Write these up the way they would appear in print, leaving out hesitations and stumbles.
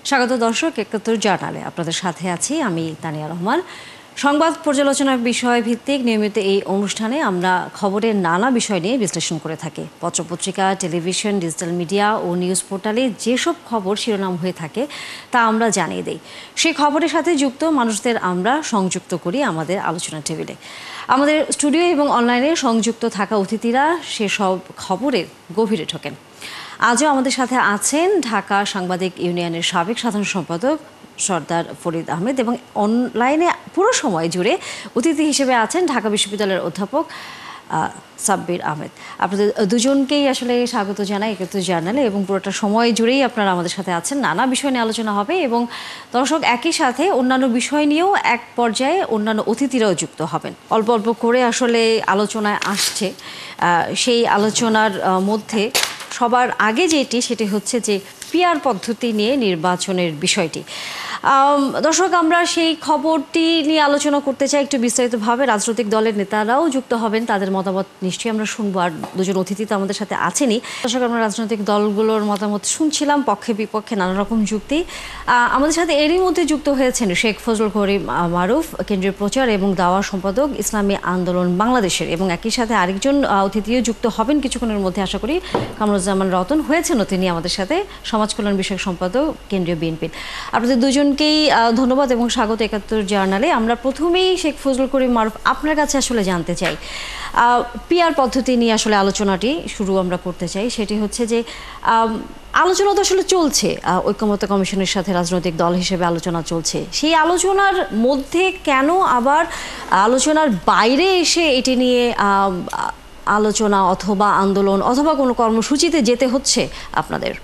স্বাগত দর্শক, ৭১ জার্নালে আপনাদের সাথে আছি আমি তানিয়া রহমান। সংবাদ পর্যালোচনার বিষয় ভিত্তিক নিয়মিত এই অনুষ্ঠানে আমরা খবরের নানা বিষয় নিয়ে বিশ্লেষণ করে থাকি। পত্রপত্রিকা, টেলিভিশন, ডিজিটাল মিডিয়া ও নিউজ পোর্টালে যেসব খবর শিরোনাম হয়ে থাকে তা আমরা জানিয়ে দিই। সেই খবরের সাথে যুক্ত মানুষদের আমরা সংযুক্ত করি আমাদের আলোচনা টেবিলে। আমাদের স্টুডিও এবং অনলাইনে সংযুক্ত থাকা অতিথিরা সেসব খবরের গভীরে ঢোকেন। আজও আমাদের সাথে আছেন ঢাকা সাংবাদিক ইউনিয়নের সাবেক সাধারণ সম্পাদক সর্দার ফরিদ আহমেদ এবং অনলাইনে পুরো সময় জুড়ে অতিথি হিসেবে আছেন ঢাকা বিশ্ববিদ্যালয়ের অধ্যাপক সাব্বির আহমেদ। আপনাদের দুজনকেই আসলে স্বাগত জানাই ৭১ জার্নালে এবং পুরোটা সময় জুড়েই আপনারা আমাদের সাথে আছেন। নানা বিষয় নিয়ে আলোচনা হবে এবং দর্শক একই সাথে অন্যান্য বিষয় নিয়েও এক পর্যায়ে অন্যান্য অতিথিরাও যুক্ত হবেন। অল্প অল্প করে আসলে আলোচনায় আসছে। সেই আলোচনার মধ্যে সবার আগে সেটি হচ্ছে যে পিআর পদ্ধতি নিয়ে নির্বাচনের বিষয়টি। দর্শক, আমরা সেই খবরটি নিয়ে আলোচনা করতে চাই একটু বিস্তারিতভাবে। রাজনৈতিক দলের নেতারাও যুক্ত হবেন, তাদের মতামত নিশ্চয়ই আমরা শুনবো। আর দুজন অতিথি তো আমাদের সাথে আছেনই। দর্শক, আমরা রাজনৈতিক দলগুলোর মতামত শুনছিলাম, পক্ষে বিপক্ষে নানা রকম যুক্তি। আমাদের সাথে এরই মধ্যে যুক্ত হয়েছেন শেখ ফজলুল করিম মারুফ, কেন্দ্রীয় প্রচার এবং দাওয়া সম্পাদক, ইসলামী আন্দোলন বাংলাদেশের, এবং একই সাথে আরেকজন অতিথিও যুক্ত হবেন কিছুক্ষণের মধ্যে আশা করি, কামরুজ্জামান রতন হয়েছেনও তিনি আমাদের সাথে, সমাজ কল্যাণ বিষয়ক সম্পাদক, কেন্দ্রীয় বিএনপির। আপনাদের দুজনকেই ধন্যবাদ এবং স্বাগত ৭১ জার্নালে। আমরা প্রথমেই শেখ ফজলুল করিম মারুফ, আপনার কাছে আসলে জানতে চাই, পিআর পদ্ধতি নিয়ে আসলে আলোচনাটি শুরু আমরা করতে চাই। সেটি হচ্ছে যে আলোচনা তো আসলে চলছে, ঐকমত্য কমিশনের সাথে রাজনৈতিক দল হিসেবে আলোচনা চলছে। সেই আলোচনার মধ্যে কেন আবার আলোচনার বাইরে এসে এটি নিয়ে আলোচনা অথবা আন্দোলন অথবা কোনো কর্মসূচিতে যেতে হচ্ছে আপনাদের?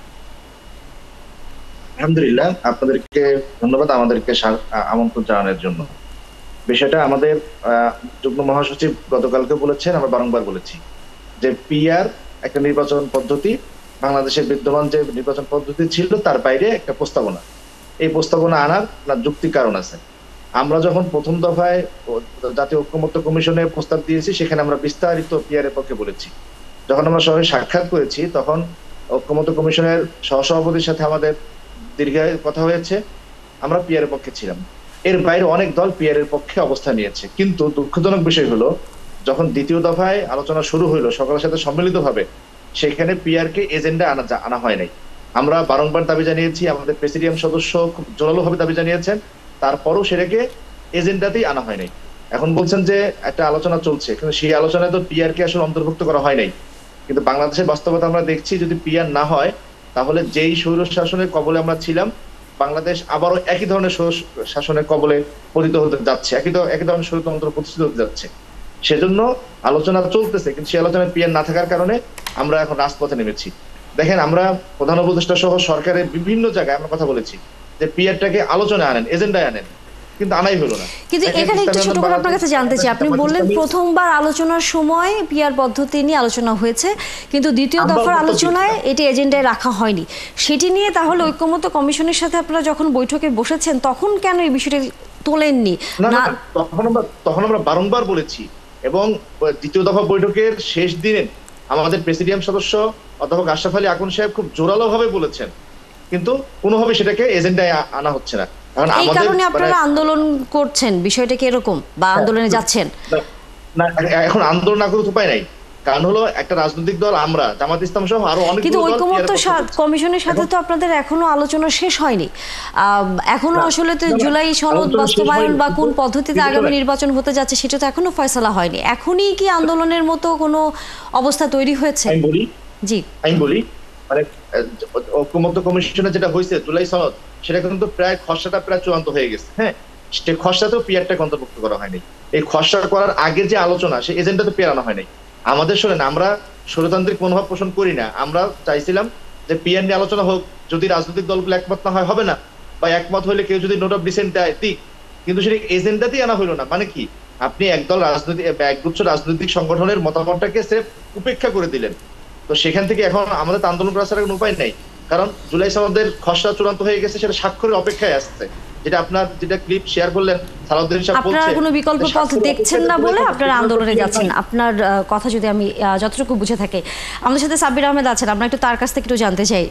আলহামদুলিল্লাহ, আপনাদেরকে ধন্যবাদ আমাদেরকে আমন্ত্রণ জানানোর জন্য। বিষয়টা আমাদের যুগ্ম মহাসচিব গতকালকে বলেছেন, আমরা বারংবার বলেছি যে পিআর একটা নির্বাচন পদ্ধতি, বাংলাদেশের বিদ্যমান যে নির্বাচন পদ্ধতি ছিল তার বাইরে একটা প্রস্তাবনা। এই প্রস্তাবনা আনার যুক্তি কারণ আছে। আমরা যখন প্রথম দফায় জাতীয় ঐকমত্য কমিশনে প্রস্তাব দিয়েছি, সেখানে আমরা বিস্তারিত পিআর এর পক্ষে বলেছি। যখন আমরা সবাই সাক্ষাৎ করেছি, তখন ঐকমত্য কমিশনের সহসভাপতির সাথে আমাদের দীর্ঘ কথা হয়েছে, আমরা পিআর এর পক্ষে ছিলাম। এর বাইরে অনেক দল পিআর এর পক্ষে অবস্থান নিয়েছে। কিন্তু দুঃখজনক বিষয় হলো, যখন দ্বিতীয় দফায় আলোচনা শুরু হইলো সকলের সাথে সম্মিলিতভাবে, সেখানে পিআর কে এজেন্ডা আনা হয় নাই। আমরা বারংবার দাবি জানিয়েছি, আমাদের প্রেসিডিয়াম সদস্য খুব জোরালোভাবে দাবি জানিয়েছেন, তারপরও সেটাকে এজেন্ডাতেই আনা হয় নাই। এখন বলছেন যে একটা আলোচনা চলছে, কিন্তু সেই আলোচনায় তো পিআর কে আসলে অন্তর্ভুক্ত করা হয় নাই। কিন্তু বাংলাদেশের বাস্তবতা আমরা দেখছি, যদি পিআর না হয় তাহলে যেই স্বৈর শাসনের কবলে আমরা ছিলাম, বাংলাদেশ আবারও একই ধরনের শাসনের কবলে পতিত হতে যাচ্ছে, একই ধরনের স্বৈরতন্ত্র প্রতিষ্ঠিত হতে যাচ্ছে। সেজন্য আলোচনা চলতেছে, কিন্তু সেই আলোচনায় পিআর না থাকার কারণে আমরা এখন রাজপথে নেমেছি। দেখেন, আমরা প্রধান উপদেষ্টা সহ সরকারের বিভিন্ন জায়গায় আমরা কথা বলেছি যে পিআরটাকে আলোচনায় আনেন, এজেন্ডায় আনেন, কিন্তু আনাই হলো না। কিন্তু এখানে একটু ছোট করে আপনার কাছে জানতে চাই, আপনি বললেন প্রথমবার আলোচনার সময় পিআর পদ্ধতি নিয়ে আলোচনা হয়েছে, কিন্তু দ্বিতীয় দফার আলোচনায় এটি এজেন্ডায় রাখা হয়নি। সেটি নিয়ে তাহলে ঐকমত্য কমিশনের সাথে আপনারা যখন বৈঠকে বসেছেন, তখন কেন এই বিষয়টি তোলেননি? তখন আমরা বারংবার বলেছি, এবং দ্বিতীয় দফা বৈঠকের শেষ দিনে আমাদের প্রেসিডিয়াম সদস্য অধ্যাপক আশরাফ আলী আকন সাহেব খুব জোরালো ভাবে বলেছেন, কিন্তু কোনোভাবে সেটাকে এজেন্ডায় আনা হচ্ছে না। এই কারণে আপনারা আন্দোলন করছেন, বিষয়টা কি এরকম, বা আন্দোলনে যাচ্ছেন? না, এখন আন্দোলন না করে উপায় নাই। কারণ হলো, একটা রাজনৈতিক দল আমরা, জামাত ইসলাম সহ আরো অনেক, কিন্তু ঐকমত্য কমিশনের সাথে তো আপনাদের এখনো আলোচনা শেষ হয়নি। এখনো আসলে তো জুলাই সনদ বাস্তবায়ন বা কোন পদ্ধতিতে আগামী নির্বাচন হতে যাচ্ছে সেটা তো এখনো ফয়সালা হয়নি। এখনই কি আন্দোলনের মতো কোনো অবস্থা তৈরি হয়েছে? আমি বলি মানে ঐকমত্য কমিশনে যেটা হয়েছে জুলাই সনদ, সেটা কিন্তু প্রায় খসড়াটা প্রায় চূড়ান্ত হয়ে গেছে। হ্যাঁ, সে খসড়াতেও পিআরটাকে অন্তর্ভুক্ত করা হয়নি। এই খসড়া করার আগে যে আলোচনা, সেই এজেন্ডাতে পিআর আনা হয় নাই। আমাদের শোনেন, আমরা স্বৈরতান্ত্রিক মনোভাব পোষণ করি না। আমরা চাইছিলাম যে পিআর নিয়ে আলোচনা হোক, যদি রাজনৈতিক দলগুলো একমত না হয় হবে না, বা একমত হইলে কেউ যদি নোট অফ ডিসেন্ট দেয় দিক, কিন্তু সেটা এজেন্ডাতেই আনা হইলো না। মানে কি, আপনি একদল একগুচ্ছ রাজনৈতিক সংগঠনের মতামতটাকে সির্ফ উপেক্ষা করে দিলেন। তো সেখান থেকে এখন আমাদের আন্দোলন করার ছাড়া কোনো উপায় নেই, কারণ জুলাই সনদের খসড়া চূড়ান্ত হয়ে গেছে, সেটা স্বাক্ষরের অপেক্ষায় আসছে। যেটা ক্লিপ শেয়ার করলেন, সালাউদ্দিন সাহেব বলছেন আপনারা কোনো বিকল্প পথ দেখছেন না বলে আপনারা আন্দোলনে যাচ্ছেন। আপনার কথা যদি আমি যতটুকু বুঝে থাকি, আমাদের সাথে সাব্বির আহমেদ আছেন, আমরা একটু তার কাছ থেকে একটু জানতে চাই।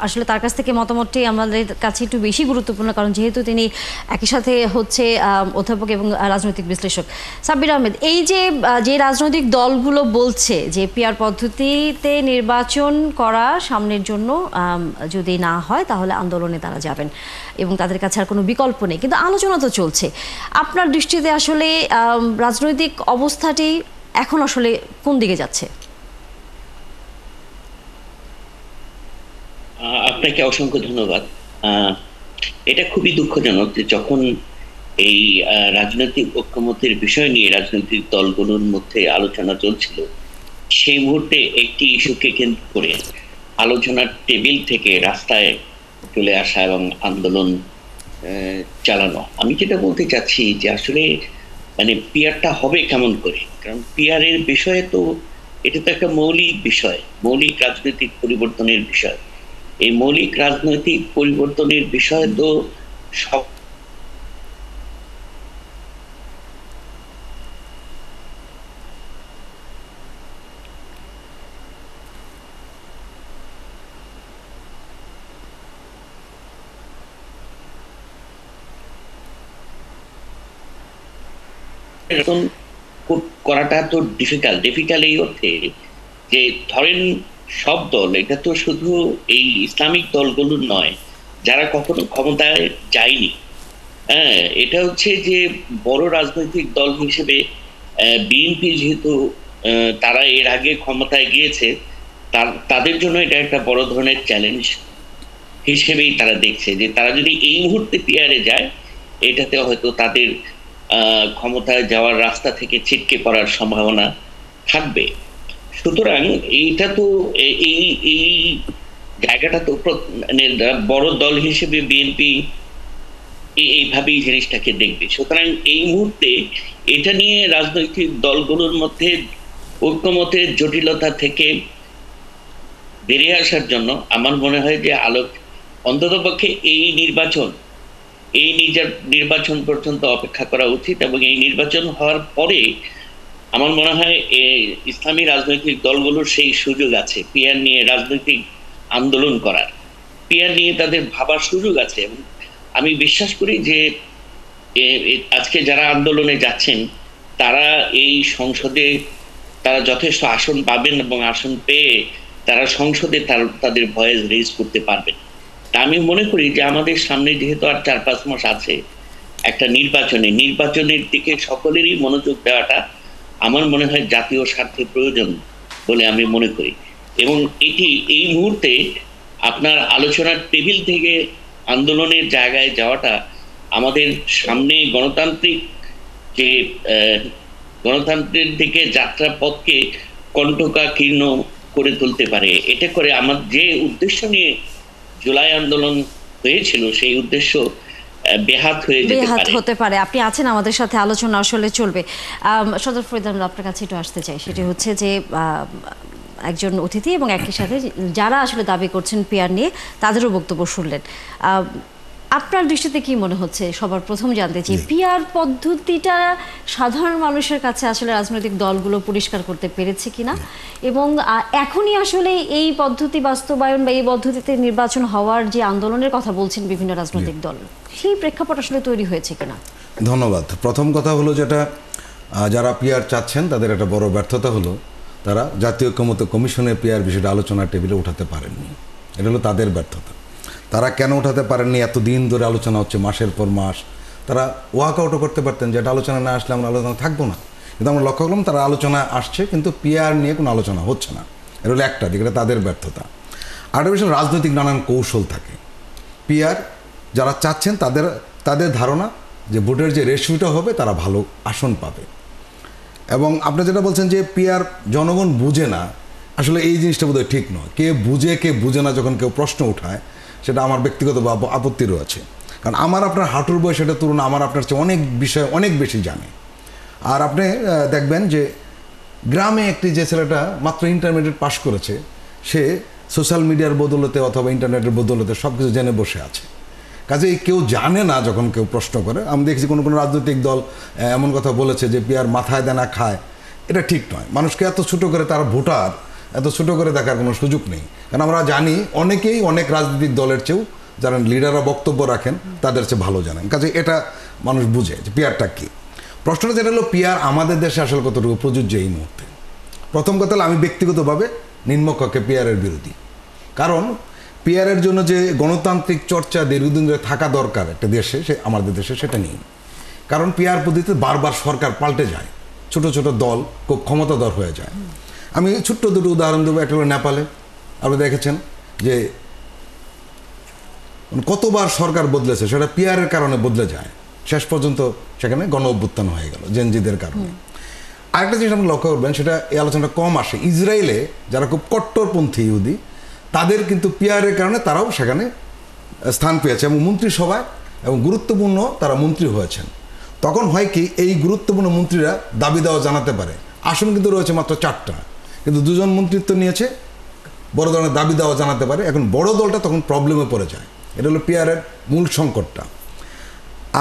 আসলে তার কাছ থেকে মতামতটি আমাদের কাছে একটু বেশি গুরুত্বপূর্ণ, কারণ যেহেতু তিনি একই সাথে হচ্ছে অধ্যাপক এবং রাজনৈতিক বিশ্লেষক। সাব্বির আহমেদ, এই যে রাজনৈতিক দলগুলো বলছে যে পিআর পদ্ধতিতে নির্বাচন করা সামনের জন্য যদি না হয় তাহলে আন্দোলনে তারা যাবেন এবং তাদের কাছে আর কোনো বিকল্প নেই, কিন্তু আলোচনা তো চলছে। আপনার দৃষ্টিতে আসলে রাজনৈতিক অবস্থাটি এখন আসলে কোন দিকে যাচ্ছে? আপনাকে অসংখ্য ধন্যবাদ। এটা খুবই দুঃখজনক যে যখন এই রাজনৈতিক ঐক্যমত্যের বিষয় নিয়ে রাজনৈতিক দলগুলোর মধ্যে আলোচনা চলছিল, সেই মুহূর্তে একটি ইস্যুকে কেন্দ্র করে আলোচনার টেবিল থেকে রাস্তায় চলে আসা এবং আন্দোলন চালানো। আমি যেটা বলতে চাচ্ছি যে আসলে মানে পিআরটা হবে কেমন করে, কারণ পিআরের বিষয়ে তো এটা তো একটা মৌলিক বিষয়, মৌলিক রাজনৈতিক পরিবর্তনের বিষয়। এই মৌলিক রাজনৈতিক পরিবর্তনের বিষয় তো সব করাটা তো ডিফিকাল্ট এই অর্থে যে ধরেন সব দল, এটা তো শুধু এই ইসলামিক দলগুলো নয় যারা কখনো ক্ষমতায় যায়নি। হ্যাঁ, এটা হচ্ছে যে বড় রাজনৈতিক দল হিসেবে বিএনপি যেহেতু তারা এর আগে ক্ষমতায় গিয়েছে, তাদের জন্য এটা একটা বড় ধরনের চ্যালেঞ্জ হিসেবেই তারা দেখছে যে তারা যদি এই মুহূর্তে পিআরে যায়, এটাতে হয়তো তাদের ক্ষমতায় যাওয়ার রাস্তা থেকে ছিটকে পড়ার সম্ভাবনা থাকবে। সুতরাং এইটা তো এই এই জায়গাটা তো মানে বড় দল হিসেবে বিএনপি এইভাবেই জিনিসটাকে দেখবে। সুতরাং এই মুহূর্তে এটা নিয়ে রাজনৈতিক দলগুলোর মধ্যে ঐক্যমতের জটিলতা থেকে বেরিয়ে আসার জন্য আমার মনে হয় যে অন্ততপক্ষে এই নির্বাচন পর্যন্ত অপেক্ষা করা উচিত, এবং এই নির্বাচন হওয়ার পরে আমার মনে হয় ইসলামী রাজনৈতিক দলগুলোর সেই সুযোগ আছে পিআর নিয়ে রাজনৈতিক আন্দোলন করার, পিআর নিয়ে তাদের ভাবার সুযোগ আছে। এবং আমি বিশ্বাস করি যে আজকে যারা আন্দোলনে যাচ্ছেন তারা এই সংসদে তারা যথেষ্ট আসন পাবেন এবং আসন পেয়ে তারা সংসদে তাদের ভয়েস রেজ করতে পারবেন। তা আমি মনে করি যে আমাদের সামনে যেহেতু আর 4-5 মাস আছে একটা নির্বাচনের দিকে সকলেরই মনোযোগ দেওয়াটা আমার মনে হয় জাতীয় স্বার্থে প্রয়োজন বলে আমি মনে করি। এবং এটি এই মুহূর্তে আপনার আলোচনার টেবিল থেকে আন্দোলনের জায়গায় যাওয়াটা আমাদের সামনে গণতন্ত্রের দিকে যাত্রা পথকে কণ্টকাকীর্ণ করে তুলতে পারে। এটা করে আমার যে উদ্দেশ্য নিয়ে জুলাই আন্দোলন হয়েছিল সেই উদ্দেশ্য বেহাত হতে পারে। আপনি আছেন আমাদের সাথে, আলোচনা আসলে চলবে। সদর ফরিদ আহমেদ, আপনার কাছে একটু আসতে চাই। সেটি হচ্ছে যে একজন অতিথি এবং একই সাথে যারা আসলে দাবি করছেন পিআর নিয়ে তাদেরও বক্তব্য শুনলেন। আপনার দৃষ্টিতে কি মনে হচ্ছে, সবার প্রথম জানতে চাই, পিআর পদ্ধতিটা সাধারণ মানুষের কাছে আসলে রাজনৈতিক দলগুলো পরিষ্কার করতে পেরেছে কিনা, এবং এখনই আসলে এই পদ্ধতি বাস্তবায়ন বা এই পদ্ধতিতে নির্বাচন হওয়ার যে আন্দোলনের কথা বলছেন বিভিন্ন রাজনৈতিক দল, সেই প্রেক্ষাপট আসলে তৈরি হয়েছে কিনা? ধন্যবাদ। প্রথম কথা হলো যেটা যারা পিআর চাচ্ছেন তাদের একটা বড় ব্যর্থতা হলো তারা জাতীয় ঐক্যমত্য কমিশনের পিআর বিষয়টা আলোচনার টেবিলে উঠাতে পারেননি। এটা হলো তাদের ব্যর্থতা। তারা কেন উঠাতে পারেননি, এতদিন ধরে আলোচনা হচ্ছে, মাসের পর মাস, তারা ওয়াক আউটও করতে পারতেন যে এটা আলোচনা না আসলে আমরা আলোচনা থাকবো না। কিন্তু আমরা লক্ষ্য করলাম তারা আলোচনা আসছে কিন্তু পিআর নিয়ে কোনো আলোচনা হচ্ছে না। এটা হলো একটা দিক, এটা তাদের ব্যর্থতা। আরেকটা বিষয়, রাজনৈতিক নানান কৌশল থাকে। পিআর যারা চাচ্ছেন তাদের ধারণা যে ভোটের যে রেশিওটা হবে তারা ভালো আসন পাবে। এবং আপনি যেটা বলছেন যে পিআর জনগণ বুঝে না, আসলে এই জিনিসটা বোধহয় ঠিক নয়। কে বুঝে না যখন কেউ প্রশ্ন উঠায়, সেটা আমার ব্যক্তিগত আপত্তিরও আছে। কারণ আমার আপনার হাঁটুর বয়স, সেটা তুলনা আমার আপনার চেয়ে অনেক বিষয় অনেক বেশি জানে। আর আপনি দেখবেন যে গ্রামে একটি যে ছেলেটা মাত্র ইন্টারমিডিয়েট পাস করেছে, সে সোশ্যাল মিডিয়ার বদৌলতে অথবা ইন্টারনেটের বদৌলতে সব কিছু জেনে বসে আছে। কাজেই কেউ জানে না যখন কেউ প্রশ্ন করে। আমি দেখছি কোনো রাজনৈতিক দল এমন কথা বলেছে যে পিআর মাথায় দেনা খায়, এটা ঠিক নয়। মানুষকে এত ছোটো করে তারা ভোটার এত ছোট করে দেখার কোনো সুযোগ নেই, কারণ আমরা জানি অনেকেই অনেক রাজনৈতিক দলের চেয়েও যারা লিডাররা বক্তব্য রাখেন তাদের চেয়ে ভালো জানেন, কাজে এটা মানুষ বুঝে যে পিআরটা কী। প্রশ্নটা যেটা হলো পিআর আমাদের দেশে আসলে কতটুকু প্রযোজ্য এই মুহূর্তে। প্রথম কথা হলো আমি ব্যক্তিগতভাবে নিম্নকক্ষে পিআরের বিরোধী, কারণ পিআরের জন্য যে গণতান্ত্রিক চর্চা দীর্ঘদিন ধরে থাকা দরকার একটা দেশে, সে আমাদের দেশে সেটা নেই। কারণ পিআর পদ্ধতিতে বারবার সরকার পাল্টে যায়, ছোট ছোট দল খুব ক্ষমতাধর হয়ে যায়। আমি ছোট্ট দুটো উদাহরণ দেবো। একটা হলো নেপালে, আপনি দেখেছেন যে কতবার সরকার বদলেছে, সেটা পিআরের কারণে বদলে যায়, শেষ পর্যন্ত সেখানে গণ অভ্যুত্থান হয়ে গেল জেনজিদের কারণে। আরেকটা জিনিস আপনি লক্ষ্য করবেন, সেটা এই আলোচনাটা কম আসে, ইসরায়েলে যারা খুব কট্টরপন্থী ইহুদি তাদের কিন্তু পিআরের কারণে তারাও সেখানে স্থান পেয়েছে এবং মন্ত্রিসভায় এবং গুরুত্বপূর্ণ তারা মন্ত্রী হয়েছেন। তখন হয় কি, এই গুরুত্বপূর্ণ মন্ত্রীরা দাবি দেওয়া জানাতে পারে, আসন কিন্তু রয়েছে মাত্র 4টা, কিন্তু 2জন মন্ত্রিত্ব নিয়েছে, বড় ধরনের দাবি দেওয়া জানাতে পারে। এখন বড় দলটা তখন প্রবলেমে পড়ে যায়। এটা হলো পিআরের মূল সংকটটা।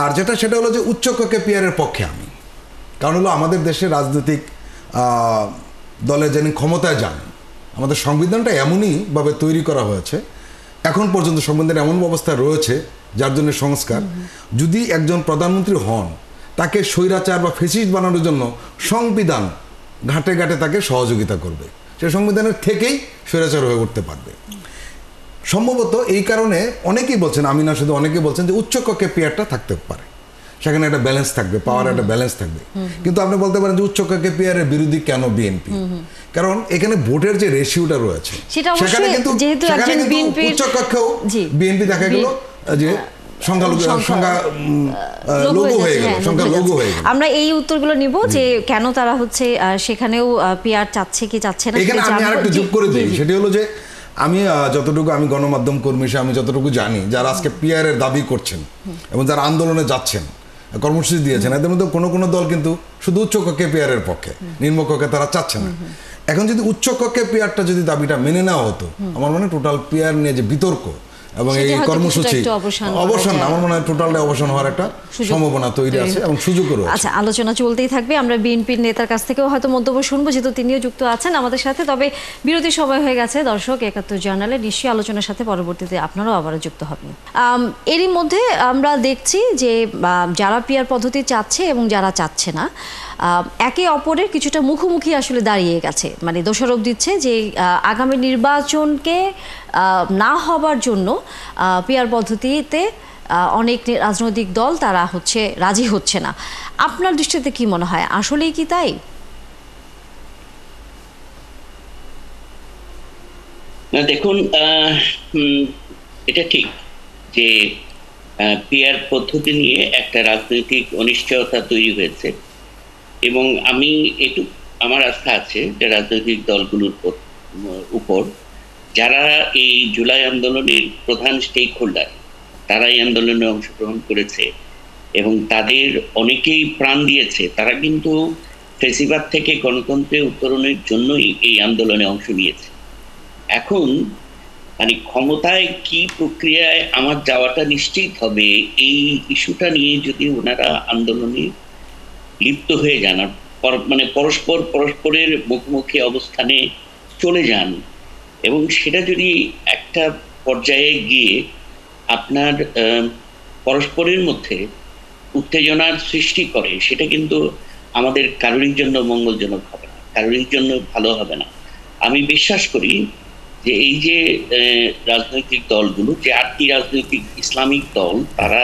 আর সেটা হলো যে উচ্চকক্ষে পিআরের পক্ষে আমি, কারণ হলো আমাদের দেশে রাজনৈতিক দলে যিনি ক্ষমতায় যান, আমাদের সংবিধানটা এমনইভাবে তৈরি করা হয়েছে, এখন পর্যন্ত সংবিধানের এমন ব্যবস্থা রয়েছে যার জন্য সংস্কার, যদি একজন প্রধানমন্ত্রী হন তাকে স্বৈরাচার বা ফেসিস্ট বানানোর জন্য সংবিধান ঘাটে ঘাটে তাকে সহযোগিতা করবে, সে সংবিধানের থেকেই স্বৈরাচার হয়ে উঠতে পারবে। সম্ভবত এই কারণে অনেকেই বলছেন, আমি না শুধু অনেকেই বলছেন যে উচ্চকক্ষে পিআরটা থাকতে পারে, সেখানে একটা ব্যালেন্স থাকবে, পাওয়ার একটা ব্যালেন্স থাকবে। কিন্তু আপনি বলতে পারেন যে উচ্চকক্ষে পিআরের বিরোধী কেন বিএনপি? কারণ এখানে ভোটের যে রেশিওটা রয়েছে সেখানে কিন্তু উচ্চকক্ষেও বিএনপি দেখা গেল যে আমরা এই উত্তরগুলো নিব যে কেন তারা হচ্ছে সেখানেও পিআর চাচ্ছে কি চাচ্ছে না। এখানে আমি আরেকটু যোগ করে দিই, সেটি হলো যে আমি যতটুকু আমি গণমাধ্যম কর্মী হিসেবে আমি যতটুকু জানি, যারা আজকে পিআরের দাবি করছেন এবং যারা আন্দোলনে যাচ্ছেন, কর্মসূচি দিয়েছেন, এদের মধ্যে কোনো কোনো দল কিন্তু শুধু উচ্চকক্ষে পিআরের পক্ষে, নিম্নকক্ষে তারা চাচ্ছে না। এখন যদি উচ্চকক্ষে পিআরটা যদি দাবিটা মেনে নেওয়া হতো, আমার মনে হয় টোটাল পিআর নিয়ে যে বিতর্ক এবং এই কর্মসূচি অবসান, আমার মনে হয় টোটালটা অবসান হওয়ার একটা সম্ভাবনা তৈরি আছে এবং সুযোগও রয়েছে। আচ্ছা, আলোচনা চলতেই থাকবে। আমরা বিএনপির নেতার কাছ থেকেও হয়তো মন্তব্য শুনবো, যেহেতু তিনিও যুক্ত আছেন আমাদের সাথে। তবে বিরতির সময় হয়ে গেছে দর্শক, ৭১ জার্নালে নিশ্চয়ই আলোচনার সাথে পরবর্তীতে আপনারাও আবারও যুক্ত হবেন। এরই মধ্যে আমরা দেখছি যে যারা পিআর পদ্ধতি চাচ্ছে এবং যারা চাচ্ছে না, একে অপরের কিছুটা মুখোমুখি আসলে দাঁড়িয়ে গেছে, মানে দোষারোপ দিচ্ছে যে আগামী নির্বাচনকে না হবার জন্য পিআর পদ্ধতিতে অনেক রাজনৈতিক দল তারা হচ্ছে রাজি হচ্ছে না। আপনার দৃষ্টিতে কি মনে হয়, আসলেই কি তাই? না, দেখুন, এটা ঠিক যে পিআর পদ্ধতি নিয়ে একটা রাজনৈতিক অনিশ্চয়তা তৈরি হয়েছে এবং আমি আমার আস্থা আছে যে রাজনৈতিক দলগুলোর উপর, যারা এই জুলাই আন্দোলনের প্রধান স্টেক হোল্ডার, তারা এই আন্দোলনে অংশগ্রহণ করেছে এবং তাদের অনেকেই প্রাণ দিয়েছে, তারা কিন্তু ফ্যাসিবাদ থেকে গণতন্ত্রে উত্তরণের জন্যই এই আন্দোলনে অংশ নিয়েছে। এখন মানে ক্ষমতায় কি প্রক্রিয়ায় আমার যাওয়াটা নিশ্চিত হবে, এই ইস্যুটা নিয়ে যদি ওনারা আন্দোলনে লিপ্ত হয়ে যান, মানে পরস্পরের মুখোমুখি অবস্থানে চলে যান, এবং সেটা যদি একটা পর্যায়ে গিয়ে আপনার পরস্পরের মধ্যে উত্তেজনার সৃষ্টি করে, সেটা কিন্তু আমাদের কারোরই জন্য মঙ্গলজনক হবে না, কারোরই জন্য ভালো হবে না। আমি বিশ্বাস করি যে এই যে রাজনৈতিক দলগুলো, যে 8টি রাজনৈতিক ইসলামিক দল, তারা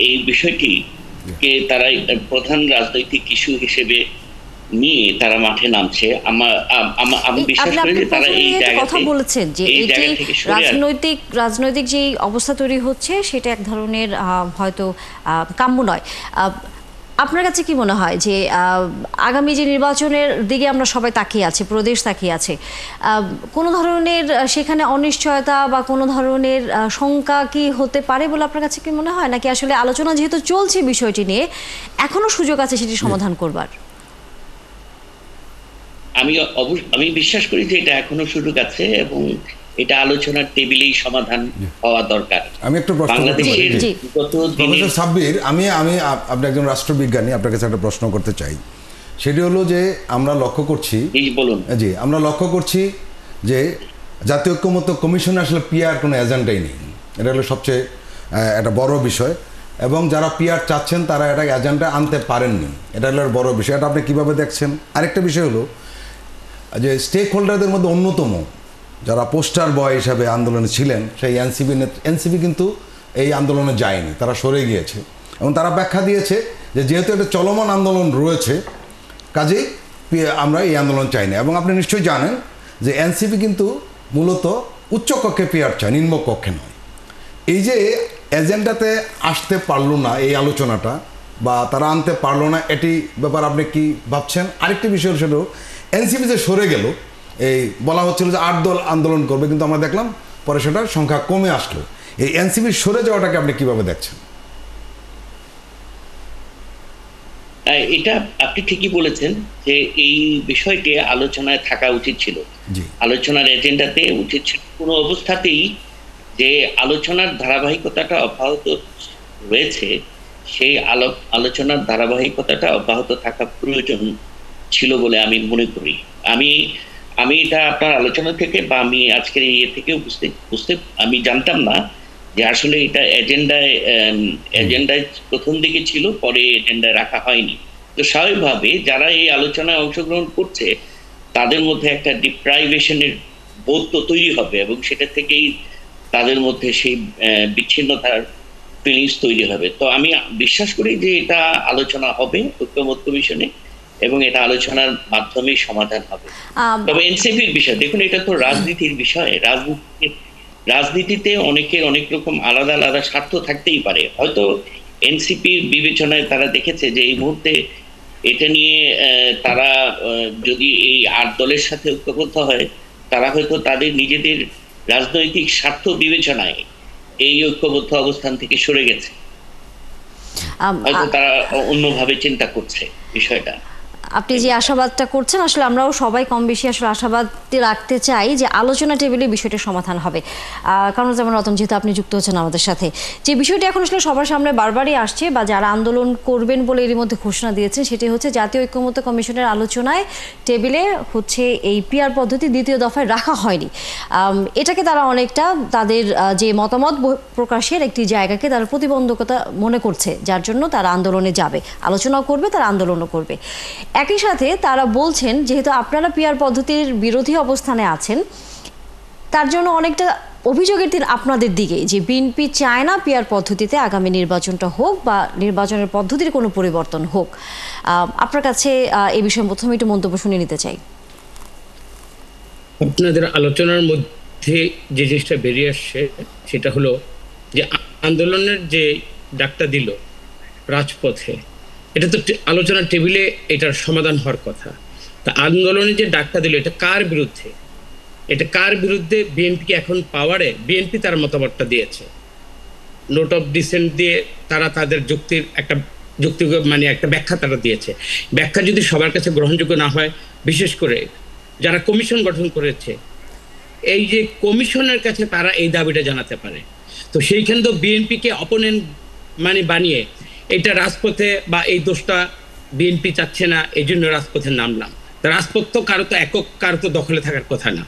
এই বিষয়টিকে তারা প্রধান রাজনৈতিক ইস্যু হিসেবে নিয়ে তারা মাঠে নামছে। আমি বিশ্বাস করি যে তারা এই কথা বলেছেন যে এই যে রাজনৈতিক যে অবস্থা তৈরি হচ্ছে সেটা এক ধরনের হয়তো কাম্য নয়। আপনার কাছে কি মনে হয় যে আগামী যে নির্বাচনের দিকে আমরা সবাই তাকিয়ে আছি, প্রদেশ তাকিয়ে আছে, কোনো ধরনের সেখানে অনিশ্চয়তা বা কোনো ধরনের শঙ্কা কি হতে পারে বলে আপনার কাছে কি মনে হয়, নাকি আসলে আলোচনা যেহেতু চলছে বিষয়টি নিয়ে এখনো সুযোগ আছে সেটি সমাধান করবার? আমি বিশ্বাস করি যে এটা এখনো সুযোগ আছে এবং এটা আলোচনার টেবিলেই সমাধান হওয়া দরকার। আমি একটু প্রশ্ন করতে চাই প্রফেসর সাব্বির, আমি আপনি একজন রাষ্ট্রবিজ্ঞানী, আপনার কাছে একটা প্রশ্ন করতে চাই সেটি হলো যে আমরা লক্ষ্য করছি, বলুন। জি, আমরা লক্ষ্য করছি যে জাতীয় ঐক্যমত্য কমিশনে আসলে পিআর কোনো এজেন্ডাই নেই। এটা হলো সবচেয়ে একটা বড় বিষয়, এবং যারা পিআর চাচ্ছেন তারা এটা এজেন্ডা আনতে পারেননি, এটা হলো বড় বিষয়। এটা আপনি কীভাবে দেখছেন? আরেকটা বিষয় হলো যে স্টেক হোল্ডারদের মধ্যে অন্যতম যারা পোস্টার বয় হিসাবে আন্দোলনে ছিলেন সেই এনসিপি কিন্তু এই আন্দোলনে যায়নি, তারা সরে গিয়েছে, এবং তারা ব্যাখ্যা দিয়েছে যে যেহেতু একটা চলমান আন্দোলন রয়েছে কাজেই আমরা এই আন্দোলন চাই না। এবং আপনি নিশ্চয়ই জানেন যে এনসিপি কিন্তু মূলত উচ্চকক্ষে পিআর চায়, নিম্নকক্ষে নয়। এই যে এজেন্ডাতে আসতে পারলো না এই আলোচনাটা, বা তারা আনতে পারলো না, এটি ব্যাপার আপনি কি ভাবছেন? আরেকটি বিষয় সেটা এনসিপি যে সরে গেল, এই বলা হচ্ছিল যে 8 দল আন্দোলন করবে, কিন্তু আমরা দেখলাম পরে সেটার সংখ্যা কমে আসলো। এই এনসিপির সরে যাওয়াটাকে আপনি কিভাবে দেখছেন? এটা আপনি ঠিকই বলেছেন যে এই বিষয়টি আলোচনায় থাকা উচিত ছিল, আলোচনার এজেন্ডাতে উচিত ছিল। কোনো অবস্থাতেই যে আলোচনার ধারাবাহিকতাটা অব্যাহত রয়েছে, সেই আলোচনার ধারাবাহিকতাটা অব্যাহত থাকা প্রয়োজন ছিল বলে আমি মনে করি। আমি এটা আপনার আলোচনা থেকে বা আমি আজকের ইয়ে থেকে বুঝতে আমি জানতাম না যে আসলে এটা এজেন্ডায় প্রথম দিকে ছিল, পরে এজেন্ডায় রাখা হয়নি। তো স্বাভাবিকভাবে যারা এই আলোচনায় অংশগ্রহণ করছে তাদের মধ্যে একটা ডিপ্রাইভেশনের বোধ তো তৈরি হবে, এবং সেটা থেকেই তাদের মধ্যে সেই বিচ্ছিন্নতার ফিলিংস তৈরি হবে। তো আমি বিশ্বাস করি যে এটা আলোচনা হবে ঐক্যমত্য কমিশনে, এবং এটা আলোচনার মাধ্যমে সমাধান হবে। তবে এনসিপির বিষয় দেখুন, এটা তো রাজনীতির বিষয়। রাজনীতিতে অনেকের অনেক রকম আলাদা আলাদা স্বার্থ থাকতেই পারে। হয়তো এনসিপির বিবেচনায় তারা দেখেছে যে এই মুহূর্তে এটা নিয়ে তারা যদি এই 8 দলের সাথে ঐক্যবদ্ধ হয়, তারা হয়তো তাদের নিজেদের রাজনৈতিক স্বার্থ বিবেচনায় এই ঐক্যবদ্ধ অবস্থান থেকে সরে গেছে, হয়তো তারা অন্যভাবে চিন্তা করছে বিষয়টা। আপনি যে আশাবাদটা করছেন, আসলে আমরাও সবাই কম বেশি আসলে আশাবাদ রাখতে চাই যে আলোচনা টেবিলে বিষয়টা সমাধান হবে। কারণ যেমন রতন, যেহেতু আপনি যুক্ত হচ্ছেন আমাদের সাথে, যে বিষয়টি এখন আসলে সবার সামনে বারবারই আসছে, বা যারা আন্দোলন করবেন বলে এর মধ্যে ঘোষণা দিয়েছেন, সেটি হচ্ছে জাতীয় ঐক্যমত্য কমিশনের আলোচনায় টেবিলে হচ্ছে এই পিআর পদ্ধতি দ্বিতীয় দফায় রাখা হয়নি। এটাকে তারা অনেকটা তাদের যে মতামত প্রকাশের একটি জায়গাকে তারা প্রতিবন্ধকতা মনে করছে, যার জন্য তারা আন্দোলনে যাবে, আলোচনাও করবে, তারা আন্দোলনও করবে। একই সাথে তারা বলছেন যেহেতু আপনারা পিআর পদ্ধতির বিরোধী অবস্থানে আছেন, তার জন্য অনেকটা অভিযোগের দিন আপনাদের দিকে, যে বিএনপি চায় না পিআর পদ্ধতিতে আগামী নির্বাচনটা হোক বা নির্বাচনের পদ্ধতির কোনো পরিবর্তন হোক। আপনার কাছে এই বিষয়ে প্রথমে একটু মন্তব্য শুনে নিতে চাই। আপনাদের আলোচনার মধ্যে যে জিনিসটা বেরিয়ে আসছে সেটা হলো যে আন্দোলনের যে ডাকটা দিল রাজপথে, এটা তো আলোচনার টেবিলে এটার সমাধান হওয়ার কথা। তা আন্দোলনের যে ডাকটা দিল এটা কার বিরুদ্ধে? এটা কার বিরুদ্ধে? বিএনপিকে এখন পাওয়ারে বিএনপি তার মতামতটা দিয়েছে, নোট অফ ডিসেন্ট দিয়ে তারা তাদের যুক্তির একটা মানে একটা ব্যাখ্যা তারা দিয়েছে। ব্যাখ্যা যদি সবার কাছে গ্রহণযোগ্য না হয়, বিশেষ করে যারা কমিশন গঠন করেছে, এই যে কমিশনের কাছে তারা এই দাবিটা জানাতে পারে। তো সেইখানে তো বিএনপিকে অপোনেন্ট মানে বানিয়ে এটা রাজপথে বা এই দোষটা বিএনপি চাচ্ছে না, এই জন্য রাজপথে নামলাম। রাজপথ তো কারো তো একক, কারো তো দখলে থাকার কথা না।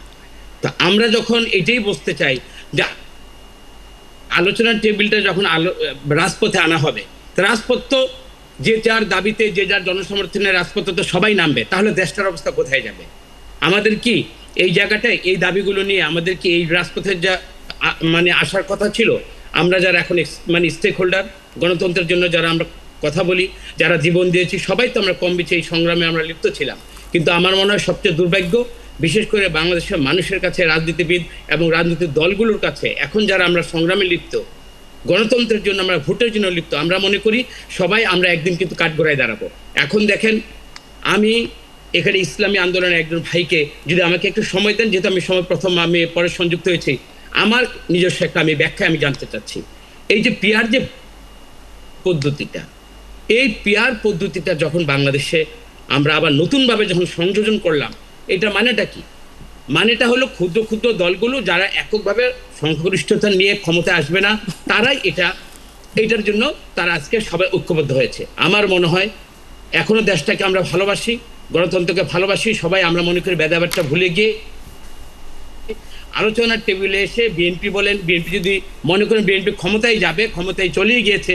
তো আমরা যখন এটাই বলতে চাই যে আলোচনার টেবিলটা যখন রাজপথে আনা হবে, রাজপথ তো যে যার দাবিতে, যে যার জনসমর্থনের রাজপথে তো সবাই নামবে, তাহলে দেশটার অবস্থা কোথায় যাবে? আমাদের কি এই জায়গাটায় এই দাবিগুলো নিয়ে আমাদের কি এই রাজপথের যা মানে আসার কথা ছিল? আমরা যারা এখন মানে স্টেক হোল্ডার, গণতন্ত্রের জন্য যারা আমরা কথা বলি, যারা জীবন দিয়েছি, সবাই তো আমরা কম বেশি এই সংগ্রামে আমরা লিপ্ত ছিলাম। কিন্তু আমার মনে হয় সবচেয়ে দুর্ভাগ্য, বিশেষ করে বাংলাদেশের মানুষের কাছে, রাজনীতিবিদ এবং রাজনৈতিক দলগুলোর কাছে এখন যারা আমরা সংগ্রামে লিপ্ত, গণতন্ত্রের জন্য আমরা ভোটের জন্য লিপ্ত, আমরা মনে করি সবাই আমরা একদিন কিন্তু কাঠগড়ায় দাঁড়াবো। এখন দেখেন, আমি এখানে ইসলামী আন্দোলনের একজন ভাইকে যদি আমাকে একটু সময় দেন, যেহেতু আমি আমি পরে সংযুক্ত হয়েছি, আমার নিজস্ব একটা ব্যাখ্যা আমি জানতে চাচ্ছি। এই যে পিআর যে পদ্ধতিটা, এই পিআর পদ্ধতিটা যখন বাংলাদেশে আমরা আবার নতুনভাবে যখন সংযোজন করলাম, এটা মানেটা কি? মানেটা হলো ক্ষুদ্র ক্ষুদ্র দলগুলো যারা এককভাবে সংখ্যাগরিষ্ঠতা নিয়ে ক্ষমতা আসবে না, তারাই এটার জন্য তারা আজকে সবাই ঐক্যবদ্ধ হয়েছে। আমার মনে হয় এখনো দেশটাকে আমরা ভালোবাসি, গণতন্ত্রকে ভালোবাসি, সবাই আমরা মনে করি ভেদাভেদটা ভুলে গিয়ে আলোচনার টেবিলে এসে বিএনপি বলেন, বিএনপি যদি মনে করেন বিএনপি ক্ষমতায় যাবে, ক্ষমতায় চলেই গিয়েছে,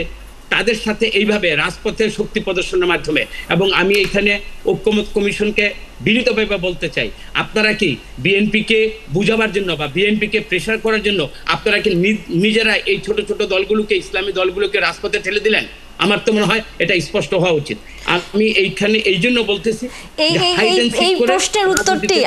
তাদের সাথে এইভাবে রাজপথের শক্তি প্রদর্শনের মাধ্যমে, এবং আমি এখানে ঐক্যমত কমিশনকে বিনীতভাবে বলতে চাই, আপনারা কি বিএনপিকে বুঝাবার জন্য বা বিএনপিকে প্রেশার করার জন্য আপনারা কি নিজেরা এই ছোট ছোট দলগুলোকে, ইসলামী দলগুলোকে রাজপথে ঠেলে দিলেন? আমার তো মনে হয় এটা স্পষ্ট হওয়া উচিত। আমি এইখানে এই জন্য বলতেছি এই প্রশ্নের উত্তরটি